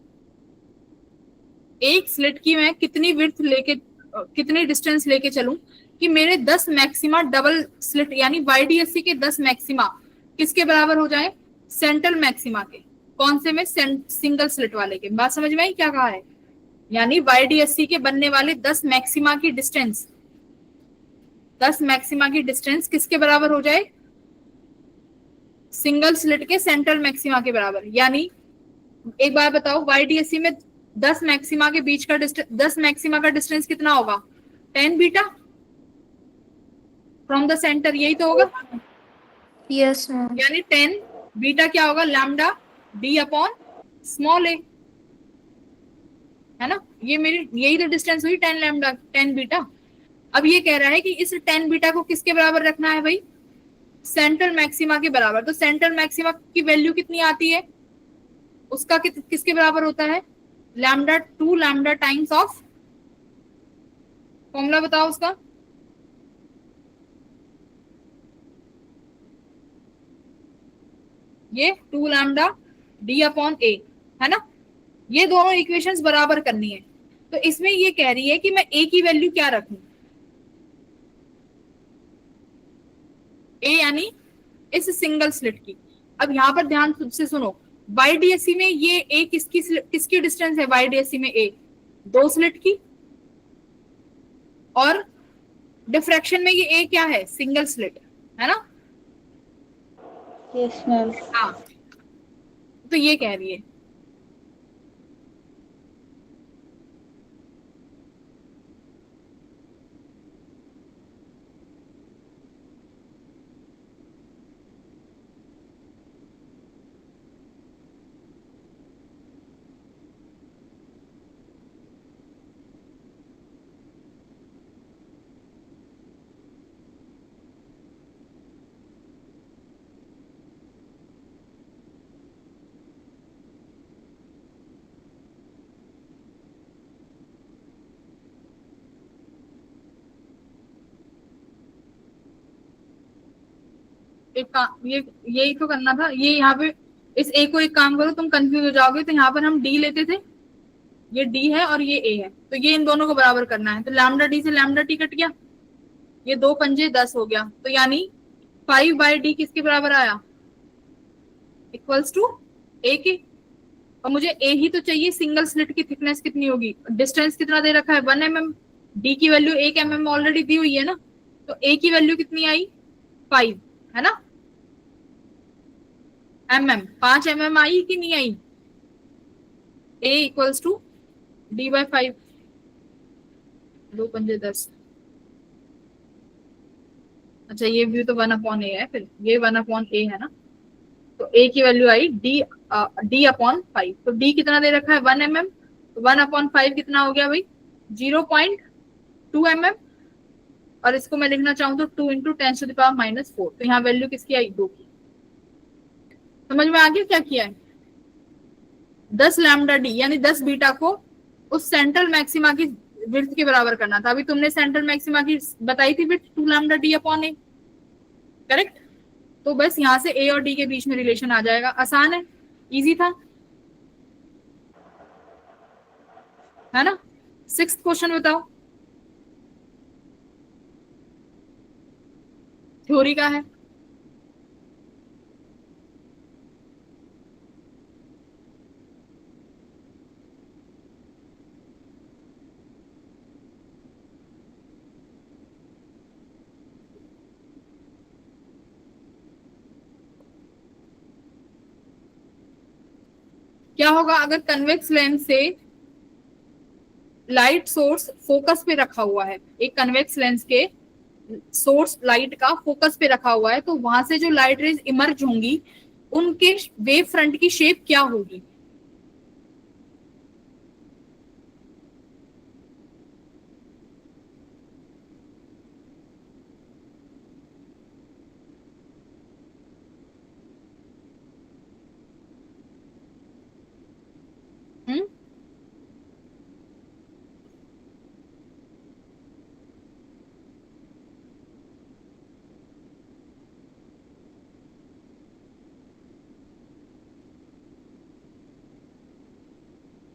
एक स्लिट की मैं कितनी विड्थ लेके, कितनी डिस्टेंस लेके चलूं कि मेरे 10 मैक्सिमा डबल स्लिट यानी YDSC के 10 मैक्सिमा किसके बराबर हो जाए, सेंट्रल मैक्सिमा के। कौन से में, सिंगल स्लिट वाले के। बात समझ में आई क्या कहा है, यानी YDSC के बनने वाले 10 मैक्सिमा की डिस्टेंस, 10 मैक्सिमा की डिस्टेंस किसके बराबर हो जाए, सिंगल स्लिट के सेंट्रल मैक्सिमा के बराबर। यानी एक बार बताओ, YDSC में 10 मैक्सिमा के बीच का डिस्टेंस, 10 मैक्सिमा का डिस्टेंस कितना होगा, 10 बीटा। फ्रॉम द सेंटर, यही तो होगा। Yes, ma'am. यानी 10 बीटा क्या होगा, लैम्डा डी अपॉन स्मॉल ए, है ना। ये मेरी यही तो डिस्टेंस हुई 10 लैम्डा 10 बीटा। अब ये कह रहा है कि इस 10 बीटा को किसके बराबर रखना है भाई, सेंट्रल मैक्सिमा के बराबर। तो सेंट्रल मैक्सिमा की वैल्यू कितनी आती है, उसका किसके बराबर होता है, lambda 2 lambda times of, formula बताओ उसका। ये 2 लैम्डा डी अपॉन ए, है ना। ये दोनों इक्वेशंस बराबर करनी है। तो इसमें ये कह रही है कि मैं ए की वैल्यू क्या रखूं, ए यानी इस सिंगल स्लिट की। अब यहां पर ध्यान से सुनो, YDSC में ये ए किसकी डिस्टेंस है, YDSC में ए 2 स्लिट की, और डिफ्रैक्शन में ये ए क्या है, सिंगल स्लिट, है ना। Yes ma'am. हाँ, तो ये कह रही है। ये यही तो करना था। ये यहाँ पे इस ए को एक काम करो, तुम कंफ्यूज हो जाओगे। तो यहाँ पर हम डी लेते थे, ये डी है और ये ए है, तो ये इन दोनों को बराबर करना है। तो लैम्डा डी से लैम्डा टी कट गया, ये 2 पंजे 10 हो गया। तो यानी 5/d किसके बराबर आया, इक्वल्स टू ए के। और मुझे ए ही तो चाहिए, सिंगल स्लिट की थिकनेस कितनी होगी, डिस्टेंस कितना दे रखा है 1 mm, डी की वैल्यू 1 mm ऑलरेडी दी हुई है ना। तो ए की वैल्यू कितनी आई 5, है ना, mm 5 mm आई कि नहीं आई, a इक्वल्स टू d/5, 2 पंजे 10। अच्छा ये भी तो 1/a है, फिर ये 1/a है ना। तो a की वैल्यू आई d/5। तो d कितना दे रखा है 1 mm, तो 1/5 कितना हो गया भाई 0.2 mm। और इसको मैं लिखना चाहूँ तो 2 × 10⁻⁻⁴। तो यहाँ वैल्यू किसकी आई 2 की। समझ में आ गया क्या किया है, 10 लैम्डा डी यानी 10 बीटा को उस सेंट्रल मैक्सिमा की विड्थ के बराबर करना था। अभी तुमने सेंट्रल मैक्सिमा की बताई थी विड्थ 2 लैम्डा डी अपॉन ए, करेक्ट। तो बस यहां से ए और डी के बीच में रिलेशन आ जाएगा। आसान है, इजी था, है ना। 6th क्वेश्चन बताओ, थ्योरी का है। क्या होगा अगर कन्वेक्स लेंस से लाइट सोर्स फोकस पे रखा हुआ है, एक कन्वेक्स लेंस के सोर्स लाइट का फोकस पे रखा हुआ है, तो वहां से जो लाइट रेज इमर्ज होंगी उनके वेव फ्रंट की शेप क्या होगी।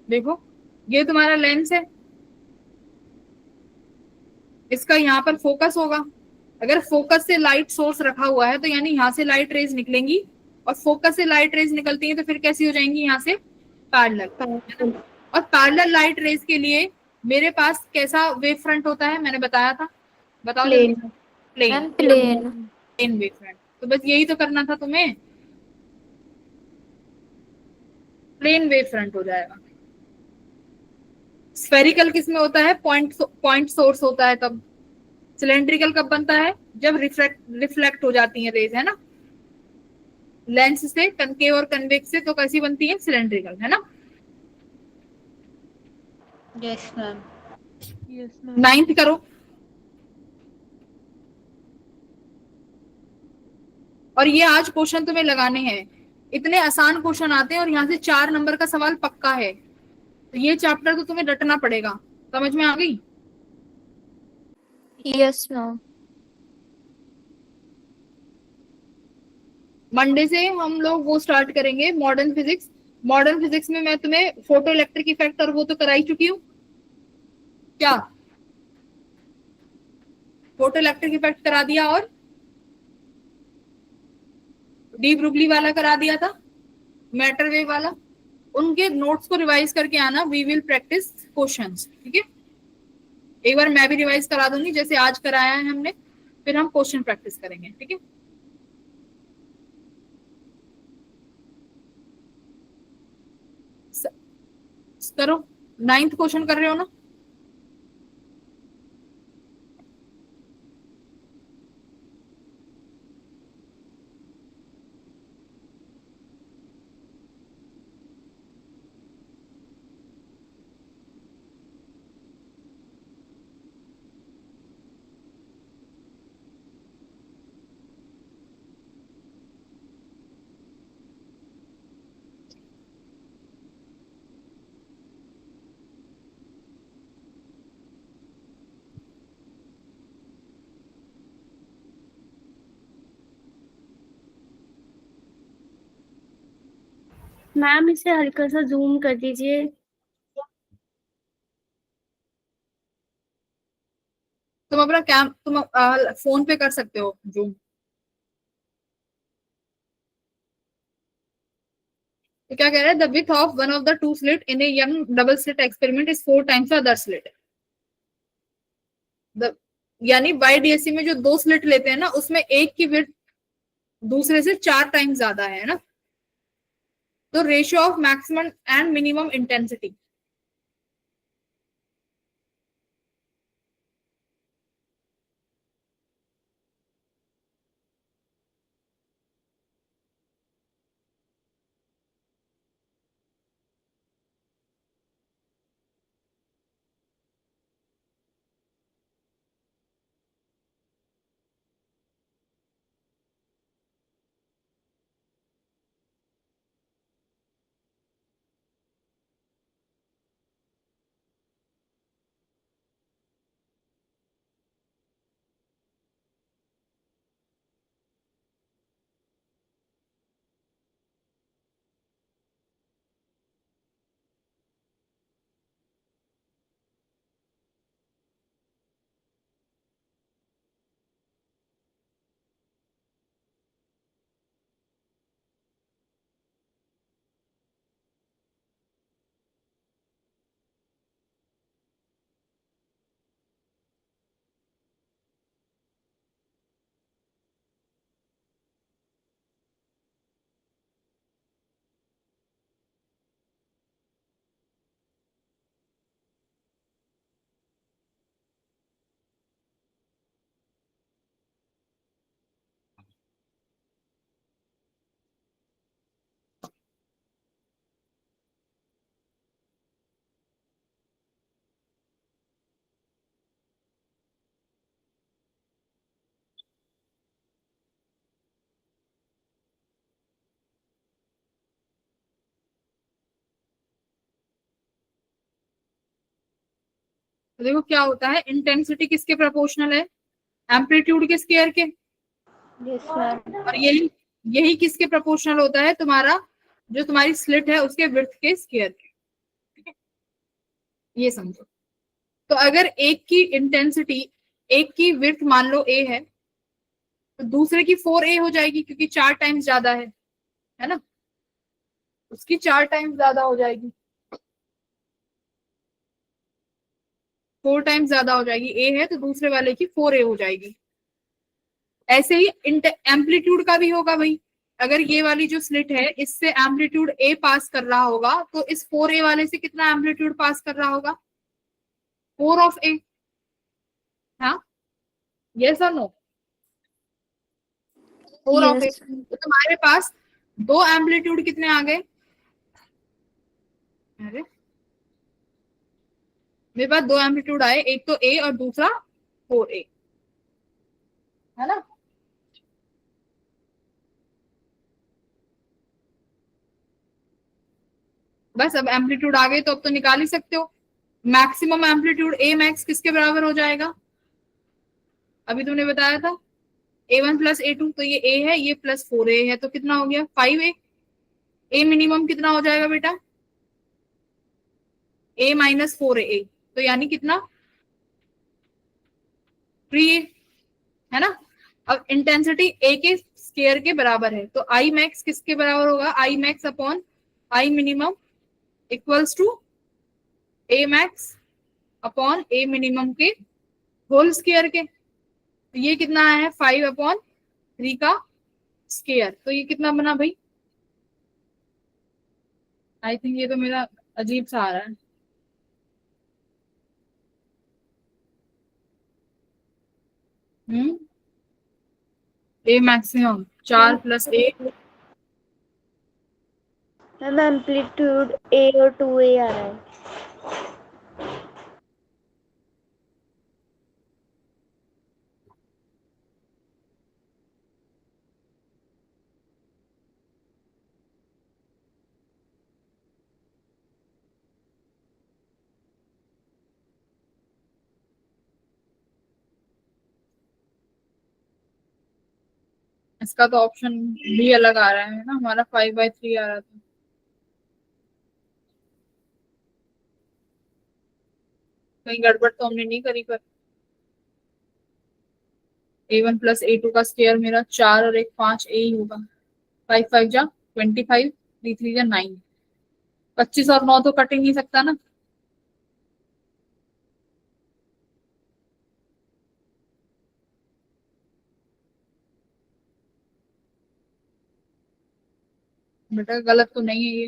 देखो ये तुम्हारा लेंस है, इसका यहाँ पर फोकस होगा। अगर फोकस से लाइट सोर्स रखा हुआ है तो यानी यहाँ से लाइट रेज निकलेंगी, और फोकस से लाइट रेज निकलती है तो फिर कैसी हो जाएंगी यहाँ से पैरेलल। और पैरेलल लाइट रेज के लिए मेरे पास कैसा वेव फ्रंट होता है, मैंने बताया था, बताओ। Plane. Plane plane wave front. तो बस यही तो करना था तुम्हें, प्लेन वेव फ्रंट हो जाएगा। स्फेरिकल किस में होता है, पॉइंट सोर्स होता है तब। सिलेंड्रिकल कब बनता है, जब रिफ्लेक्ट हो जाती है रेज, है ना, लेंस से, कनकेव और कन्वेक्स से, तो कैसी बनती है, सिलेंड्रिकल, है ना। Yes ma'am. नाइन्थ करो। और ये आज क्वेश्चन तुम्हें लगाने हैं, इतने आसान क्वेश्चन आते हैं और यहाँ से 4 नंबर का सवाल पक्का है, तो ये चैप्टर तो तुम्हें रटना पड़ेगा। समझ में आ गई? Yes ma'am. मंडे से हम लोग वो स्टार्ट करेंगे, मॉडर्न फिजिक्स। मॉडर्न फिजिक्स में मैं तुम्हें फोटो इलेक्ट्रिक इफेक्ट और वो तो करा ही चुकी हूँ। क्या फोटो इलेक्ट्रिक इफेक्ट करा दिया, और डी ब्रुगली वाला करा दिया था, मैटर वेव वाला। उनके नोट्स को रिवाइज करके आना, वी विल प्रैक्टिस क्वेश्चंस, ठीक है। एक बार मैं भी रिवाइज करा दूंगी जैसे आज कराया है हमने, फिर हम क्वेश्चन प्रैक्टिस करेंगे, ठीक है। करो, 9th क्वेश्चन कर रहे हो ना? मैम इसे हल्का सा जूम कर दीजिए। तुम अपना तुम फोन पे कर सकते हो जूम। तो क्या कह रहा है, the width of one of the two slit in a young double slit experiment is 4 times the other slit. यानी YDSC में जो 2 स्लिट लेते हैं ना, उसमें एक की विड्थ दूसरे से 4 टाइम्स ज्यादा है ना। तो ratio of maximum and minimum intensity, तो देखो क्या होता है, इंटेंसिटी किसके प्रोपोर्शनल है, एम्पलीट्यूड के स्क्वायर के। Yes ma'am. और यही यही किसके प्रोपोर्शनल होता है, तुम्हारा जो तुम्हारी स्लिट है उसके विड्थ के स्क्वायर के, ठीक है? ये समझो। तो अगर एक की इंटेंसिटी, एक की विड्थ मान लो A है, तो दूसरे की 4A हो जाएगी, क्योंकि 4 टाइम्स ज्यादा है ना, उसकी 4 टाइम्स ज्यादा हो जाएगी, 4 टाइम्स ज्यादा हो जाएगी। A है तो दूसरे वाले की 4A हो जाएगी। ऐसे ही एम्पलीट्यूड का भी होगा भाई, अगर ये वाली जो स्लिट है इससे एम्पलीट्यूड A पास कर रहा होगा, तो इस 4A वाले से कितना एम्पलीट्यूड पास कर रहा होगा, 4 ऑफ A। हाँ, यस और no? Four of A. Yes. तो तुम्हारे पास दो एम्पलीट्यूड कितने आ गए? अरे मेरे पास दो एम्पलीट्यूड आए, एक तो ए और दूसरा 4a, है ना? बस अब एम्पलीट्यूड आ गए तो अब तो निकाल ही सकते हो। मैक्सिमम एम्पलीट्यूड ए मैक्स किसके बराबर हो जाएगा? अभी तुमने बताया था a1 प्लस a2, तो ये a है, ये प्लस 4a है, तो कितना हो गया? 5a। a मिनिमम कितना हो जाएगा बेटा? a माइनस 4a, तो यानी कितना? 3a, है ना? अब इंटेंसिटी a के स्केयर के बराबर है, तो i मैक्स किसके बराबर होगा? i max upon i minimum equals to a max upon a minimum के होल स्केयर के। तो ये कितना है? 5/3 का स्केयर। तो ये कितना बना भाई? आई थिंक ये तो मेरा अजीब सा आ रहा है। ए मैक्सिमम 4 प्लस ए। मैम एम्पलीट्यूड ए और 2a आ रहा है। इसका तो ऑप्शन भी अलग आ रहा है ना, हमारा 5/3 आ रहा था। कहीं गड़बड़ तो हमने नहीं करी? पर a1 प्लस a2 का स्क्वायर मेरा 4 और एक 5 a ही होगा। 5 5 जा 25, 3 3 जा 9, 25 और 9 तो कट ही नहीं सकता ना। बेटा गलत तो नहीं है ये।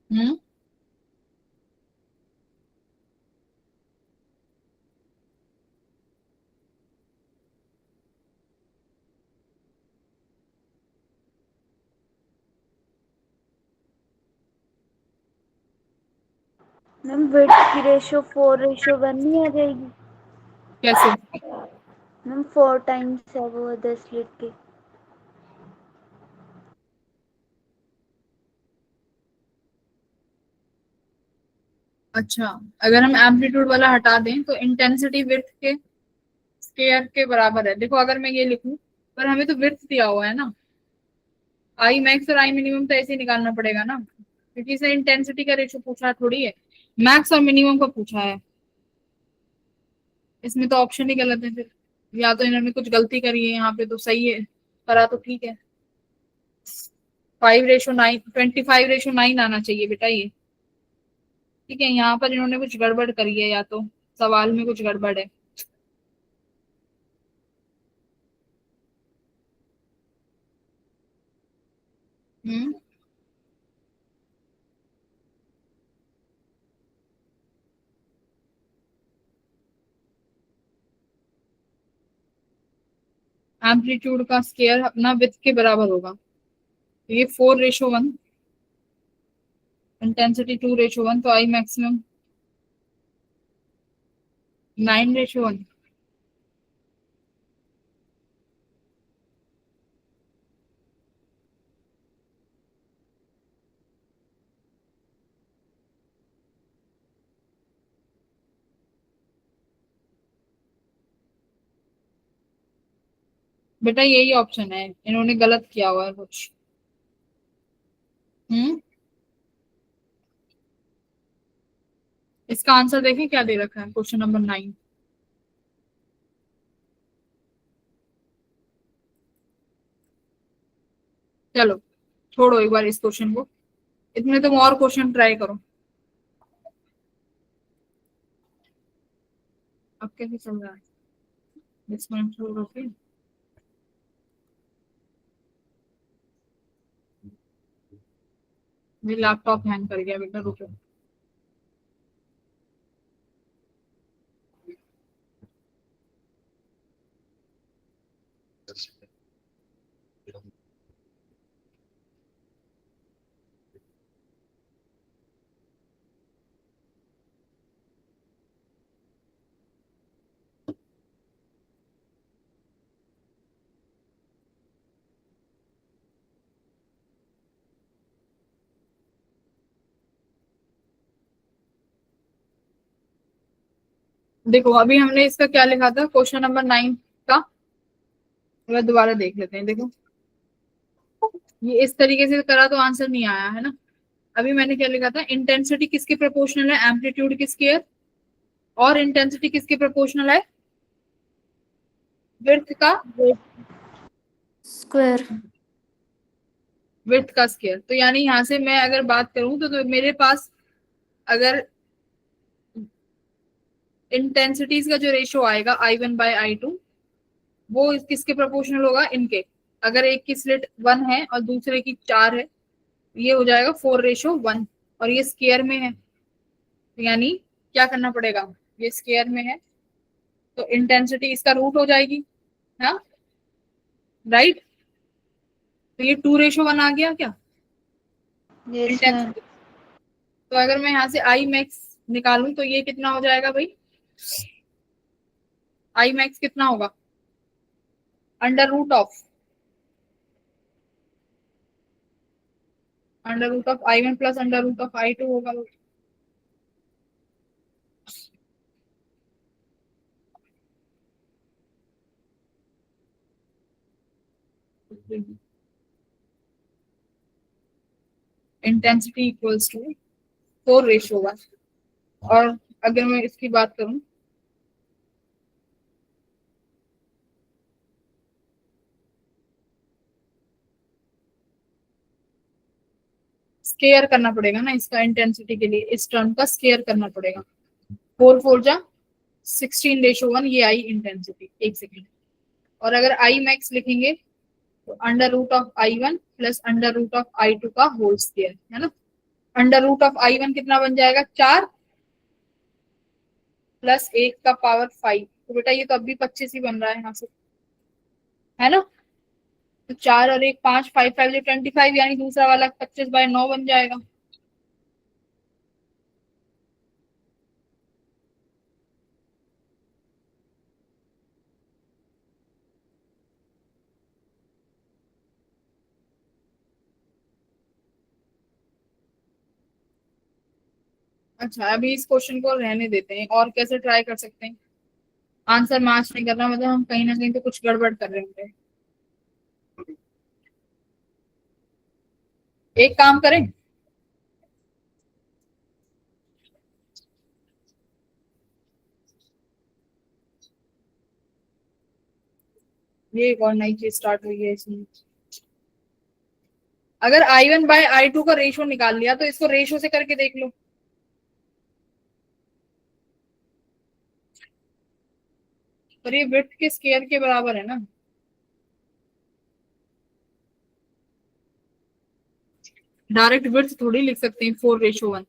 हम्म मैम विड्थ की रेशो 4:1 नहीं आ जाएगी? कैसे? मैम 4 टाइम्स है वो 10 लीट की। अच्छा, अगर हम एम्पलीट्यूड वाला हटा दें तो इंटेंसिटी विड्थ के स्क्वायर के बराबर है। देखो अगर मैं ये लिखूं, पर हमें तो विड्थ दिया हुआ है ना, आई मैक्स और आई मिनिमम तो ऐसे ही निकालना पड़ेगा ना, क्योंकि इसने इंटेंसिटी का रेशो पूछा थोड़ी है, मैक्स और मिनिमम का पूछा है। इसमें तो ऑप्शन ही गलत है फिर, या तो इन्होंने कुछ गलती करी है यहाँ पे, तो सही है करा तो ठीक है। 5:9, 25:9 आना चाहिए बेटा ये। ठीक है, यहाँ पर इन्होंने कुछ गड़बड़ करी है, या तो सवाल में कुछ गड़बड़ है। हम्म एम्पलीट्यूड का स्केयर अपना विड्थ के बराबर होगा, तो ये 4:1, इंटेंसिटी 2:1, तो आई मैक्सिमम 9:1। बेटा यही ऑप्शन है, इन्होंने गलत किया हुआ है कुछ। हम्म इसका आंसर देखें क्या दे रखा है, क्वेश्चन नंबर 9। चलो छोड़ो एक बार इस क्वेश्चन को, इतने तुम और क्वेश्चन ट्राई करो। अब कैसे चल रहा है? ओके, मेरा लैपटॉप हैंग कर गया बेटा, रुको। देखो अभी हमने इसका क्या लिखा था क्वेश्चन नंबर 9 का, मैं दोबारा देख लेते हैं। देखो ये इस तरीके से करा तो आंसर नहीं आया है ना। अभी मैंने क्या लिखा था, इंटेंसिटी किसके प्रोपोर्शनल है, एम्पलीट्यूड के स्क्वायर, और इंटेंसिटी किसके प्रोपोर्शनल है, विड्थ का स्क्वायर। विड्थ का स्क्वायर। तो यानी यहाँ से मैं अगर बात करूं तो मेरे पास अगर इंटेंसिटीज का जो रेशियो आएगा I1/I2 वो किसके प्रोपोर्शनल होगा, इनके। अगर एक की स्लिट 1 है और दूसरे की 4 है, ये हो जाएगा 4:1, और ये स्क्वायर में है, यानी क्या करना पड़ेगा, ये स्क्वायर में है तो इंटेंसिटी इसका रूट हो जाएगी, हाँ राइट। तो ये 2:1 आ गया क्या Yes, ma'am. इंटेंसिटी। तो अगर मैं यहाँ से आई मैक्स निकालूं तो ये कितना हो जाएगा भाई, आई मैक्स कितना होगा, under root of I1 plus under root of I2 होगा। Intensity equals to 4:1। और अगर मैं इसकी बात करूं स्केयर करना पड़ेगा ना इसका, इंटेंसिटी के लिए इस टर्म का स्केयर करना पड़ेगा। 4×4=16:1 ये आई इंटेंसिटी। एक सेकेंड। और अगर आई मैक्स लिखेंगे तो under root of I1 plus under root of I2 का होल स्क्वायर, है ना। अंडर रूट ऑफ I1 कितना बन जाएगा, 4 प्लस 1 का पावर 5। तो बेटा ये तो अभी 25 ही बन रहा है यहाँ से, है ना। तो 4 और 1 5, 5 5 25, यानी दूसरा वाला 25/9 बन जाएगा। अच्छा अभी इस क्वेश्चन को रहने देते हैं, और कैसे ट्राई कर सकते हैं। आंसर मैच नहीं कर रहा, मतलब हम कहीं ना कहीं तो कुछ गड़बड़ कर रहे होंगे। एक काम करें, ये एक और नई चीज स्टार्ट हुई है इसमें। अगर I1/I2 का रेशियो निकाल लिया तो इसको रेशियो से करके देख लो। पर ये विड्थ के स्क्वायर के बराबर है ना। डायरेक्ट विड्थ थोड़ी लिख सकते हैं 4:1।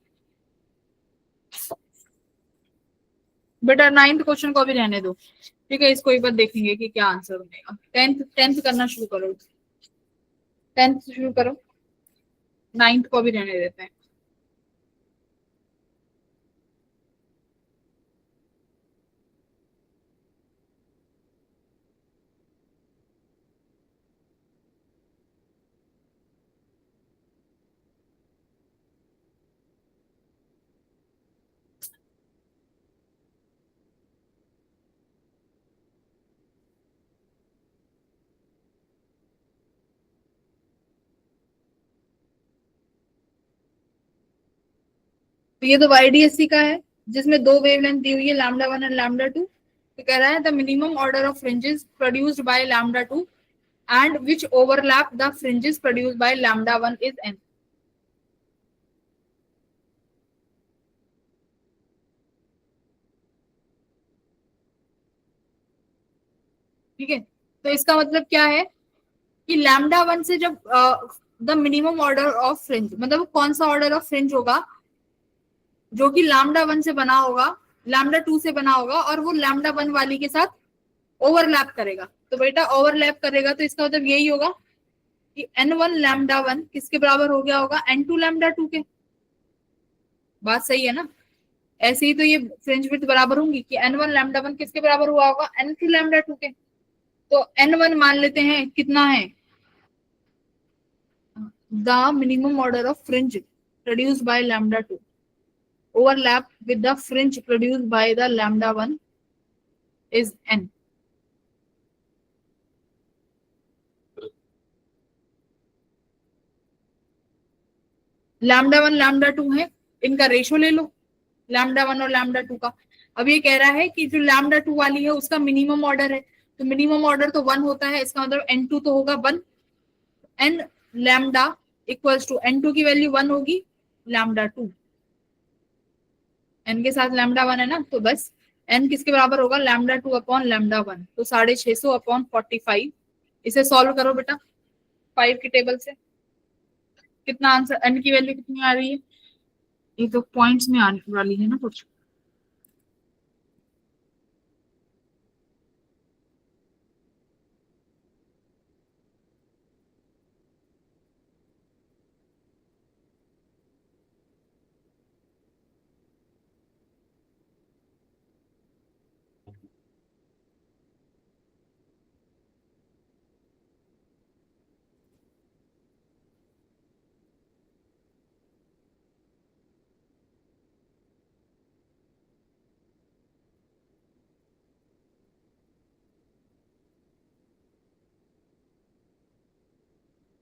बेटा 9th क्वेश्चन को भी रहने दो, ठीक है। इसको एक बार देखेंगे कि क्या आंसर बनेगा। 10th करना शुरू करो, 10th शुरू करो, 9th को भी रहने देते हैं। तो ये तो YDSC का है जिसमें दो वेवलेंथ दी हुई है λ1 एंड λ2। तो कह रहा है the minimum order of fringes produced by λ2 and which overlap the fringes produced by λ1 is n। ठीक है, तो इसका मतलब क्या है कि λ1 से जब the minimum order of fringe, मतलब कौन सा ऑर्डर ऑफ फ्रिंज होगा जो कि λ1 से बना होगा, λ2 से बना होगा, और वो λ1 वाली के साथ ओवरलैप करेगा। तो बेटा ओवरलैप करेगा तो इसका मतलब यही होगा कि n1 λ1 किसके बराबर हो गया होगा, n2 λ2 के। बात सही है ना। ऐसे ही तो ये फ्रिंज विड्थ बराबर होंगी कि n1 λ1 किसके बराबर हुआ होगा, n2 λ2 के। तो n1 मान लेते हैं कितना है, the minimum order of fringe produced by λ2 overlap with the fringe produced by the λ1 is n। Lambda 1 lambda 2 है, इनका रेशो ले लो लैम्डा 1 और लैम्डा 2 का। अब ये कह रहा है कि जो लैम्डा 2 वाली है उसका मिनिमम ऑर्डर है, तो मिनिमम ऑर्डर तो 1 होता है, इसका मतलब n2 तो होगा 1। n lambda equals to n2 की वैल्यू 1 होगी, लैम्डा 2 n के साथ लैम्डा 1 है ना, तो बस n किसके बराबर होगा, लैम्डा 2 अपॉन लैम्डा 1, तो 650 अपॉन 45। इसे सॉल्व करो बेटा 5 की टेबल से, कितना आंसर, n की वैल्यू कितनी आ रही है, ये तो पॉइंट्स में आने वाली है ना कुछ।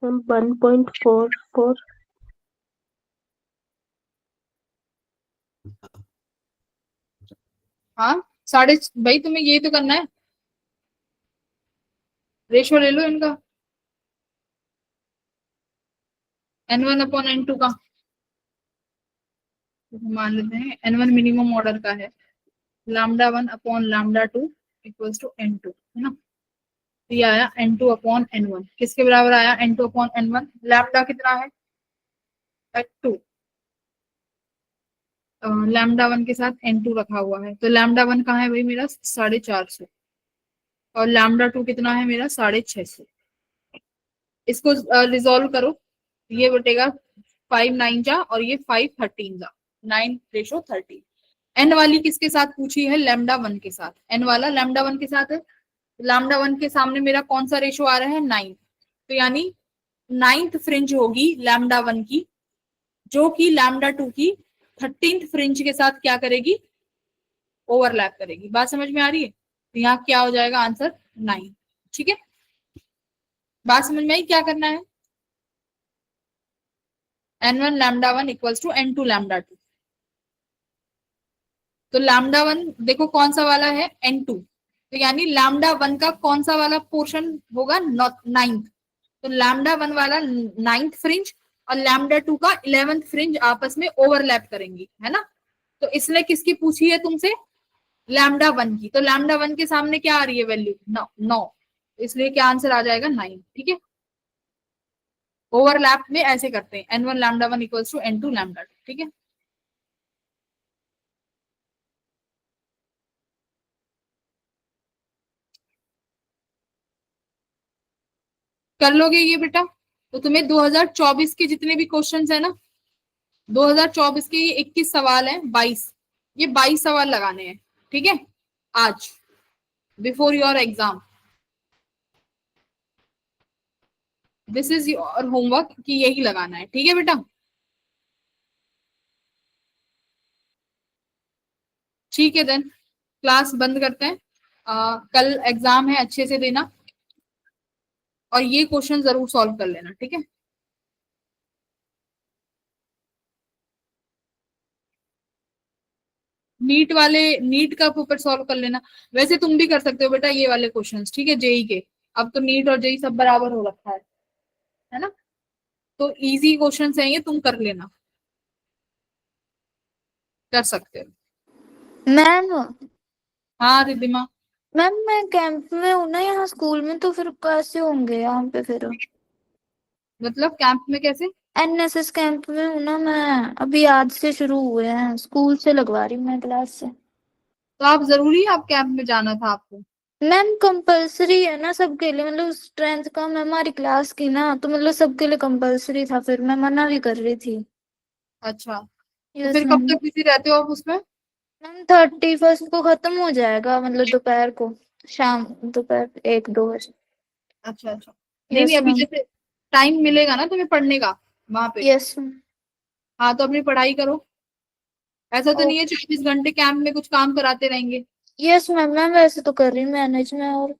मैम 1.44। हाँ साढ़े, भाई तुम्हें ये तो करना है, रेशो ले लो इनका n1 अपॉन n2 का, मान लेते हैं n1 मिनिमम ऑर्डर का है, lambda 1 upon lambda 2 equals to n2 है ना। तो ये आया n2 अपॉन n1, किसके बराबर आया n2 अपॉन n1, लैम्डा कितना है 2, लैम्डा 1 के साथ n2 रखा हुआ है, तो लैम्डा 1 कहाँ है भाई मेरा 450, और लैम्डा 2 कितना है मेरा 650। इसको रिजोल्व करो, ये बटेगा 5 9 जा और ये 5 13 जा, 9:30। n वाली किसके साथ पूछी है, लैम्डा 1 के साथ, n वाला लैम्डा 1 के साथ है, लैम्डा 1 के सामने मेरा कौन सा रेशो आ रहा है 9, तो यानी 9th फ्रिंज होगी लैम्डा 1 की, जो कि लैम्डा 2 की 13th फ्रिंज के साथ क्या करेगी, ओवरलैप करेगी। बात समझ में आ रही है, तो यहाँ क्या हो जाएगा आंसर 9। ठीक है, बात समझ में आई, क्या करना है, n1 lambda 1 equals to n2 lambda 2, तो लैम्डा 1 देखो कौन सा वाला है n2, तो यानी लैम्डा 1 का कौन सा वाला पोर्शन होगा 9th, तो लैम्डा 1 वाला 9th फ्रिंज और लैम्डा 2 का 11th फ्रिंज आपस में ओवरलैप करेंगी, है ना। तो इसने किसकी पूछी है तुमसे, लैम्डा 1 की, तो लैम्डा 1 के सामने क्या आ रही है वैल्यू 9, इसलिए क्या आंसर आ जाएगा 9। ठीक है, ओवरलैप में ऐसे करते हैं, n1 lambda 1 equals to n2 lambda 2। ठीक है, कर लोगे ये बेटा। तो तुम्हें 2024 के जितने भी क्वेश्चंस है ना, 2024 के ये 21 सवाल हैं, 22, ये 22 सवाल लगाने हैं। ठीक है, आज before your exam, this is your homework कि यही लगाना है। ठीक है बेटा, ठीक है देन क्लास बंद करते हैं, कल एग्जाम है, अच्छे से देना और ये क्वेश्चन जरूर सॉल्व कर लेना। ठीक है, नीट वाले, नीट का पेपर सॉल्व कर लेना, वैसे तुम भी कर सकते हो बेटा ये वाले क्वेश्चंस। ठीक है, जेई के, अब तो नीट और जेई सब बराबर हो रखा है ना, तो इजी क्वेश्चंस हैं ये, तुम कर लेना, कर सकते हो। मैम हाँ रिद्धिमा, मैम मैं कैंप में हूँ ना यहाँ स्कूल में, तो फिर कैसे होंगे यहाँ पे फिर, मतलब कैंप में कैसे, एनएसएस कैंप में हूँ ना मैं, अभी आज से शुरू हुए हैं, स्कूल से लगवा रही हूँ मैं क्लास से। तो आप जरूरी आप कैंप में जाना था आपको, मैम कंपलसरी है ना सबके लिए, मतलब स्ट्रेंथ कम है हमारी क्लास की ना, तो मतलब सबके लिए कंपलसरी था, फिर मैं मना भी कर रही थी। अच्छा तो यस फिर कब मैम। तक बिजी रहते हो आप उसमें, मैम 31st को खत्म हो जाएगा, मतलब दोपहर को, शाम दोपहर 1 2 बजे। अच्छा अच्छा, नहीं नहीं यस अभी मैम। जैसे टाइम मिलेगा ना तुम्हें पढ़ने का वहां पे, यस मैम। हाँ तो अपनी पढ़ाई करो, ऐसा तो ओ नहीं है 24 घंटे कैंप में कुछ काम कराते रहेंगे। यस मैम, मैम वैसे तो कर रही हूँ मैनेज में। और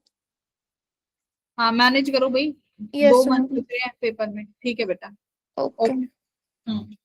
हाँ मैनेज करो भाई, यस 2 मैम। मंथ बच रहे हैं पेपर में, ठीक है बेटा। ओके। ओके।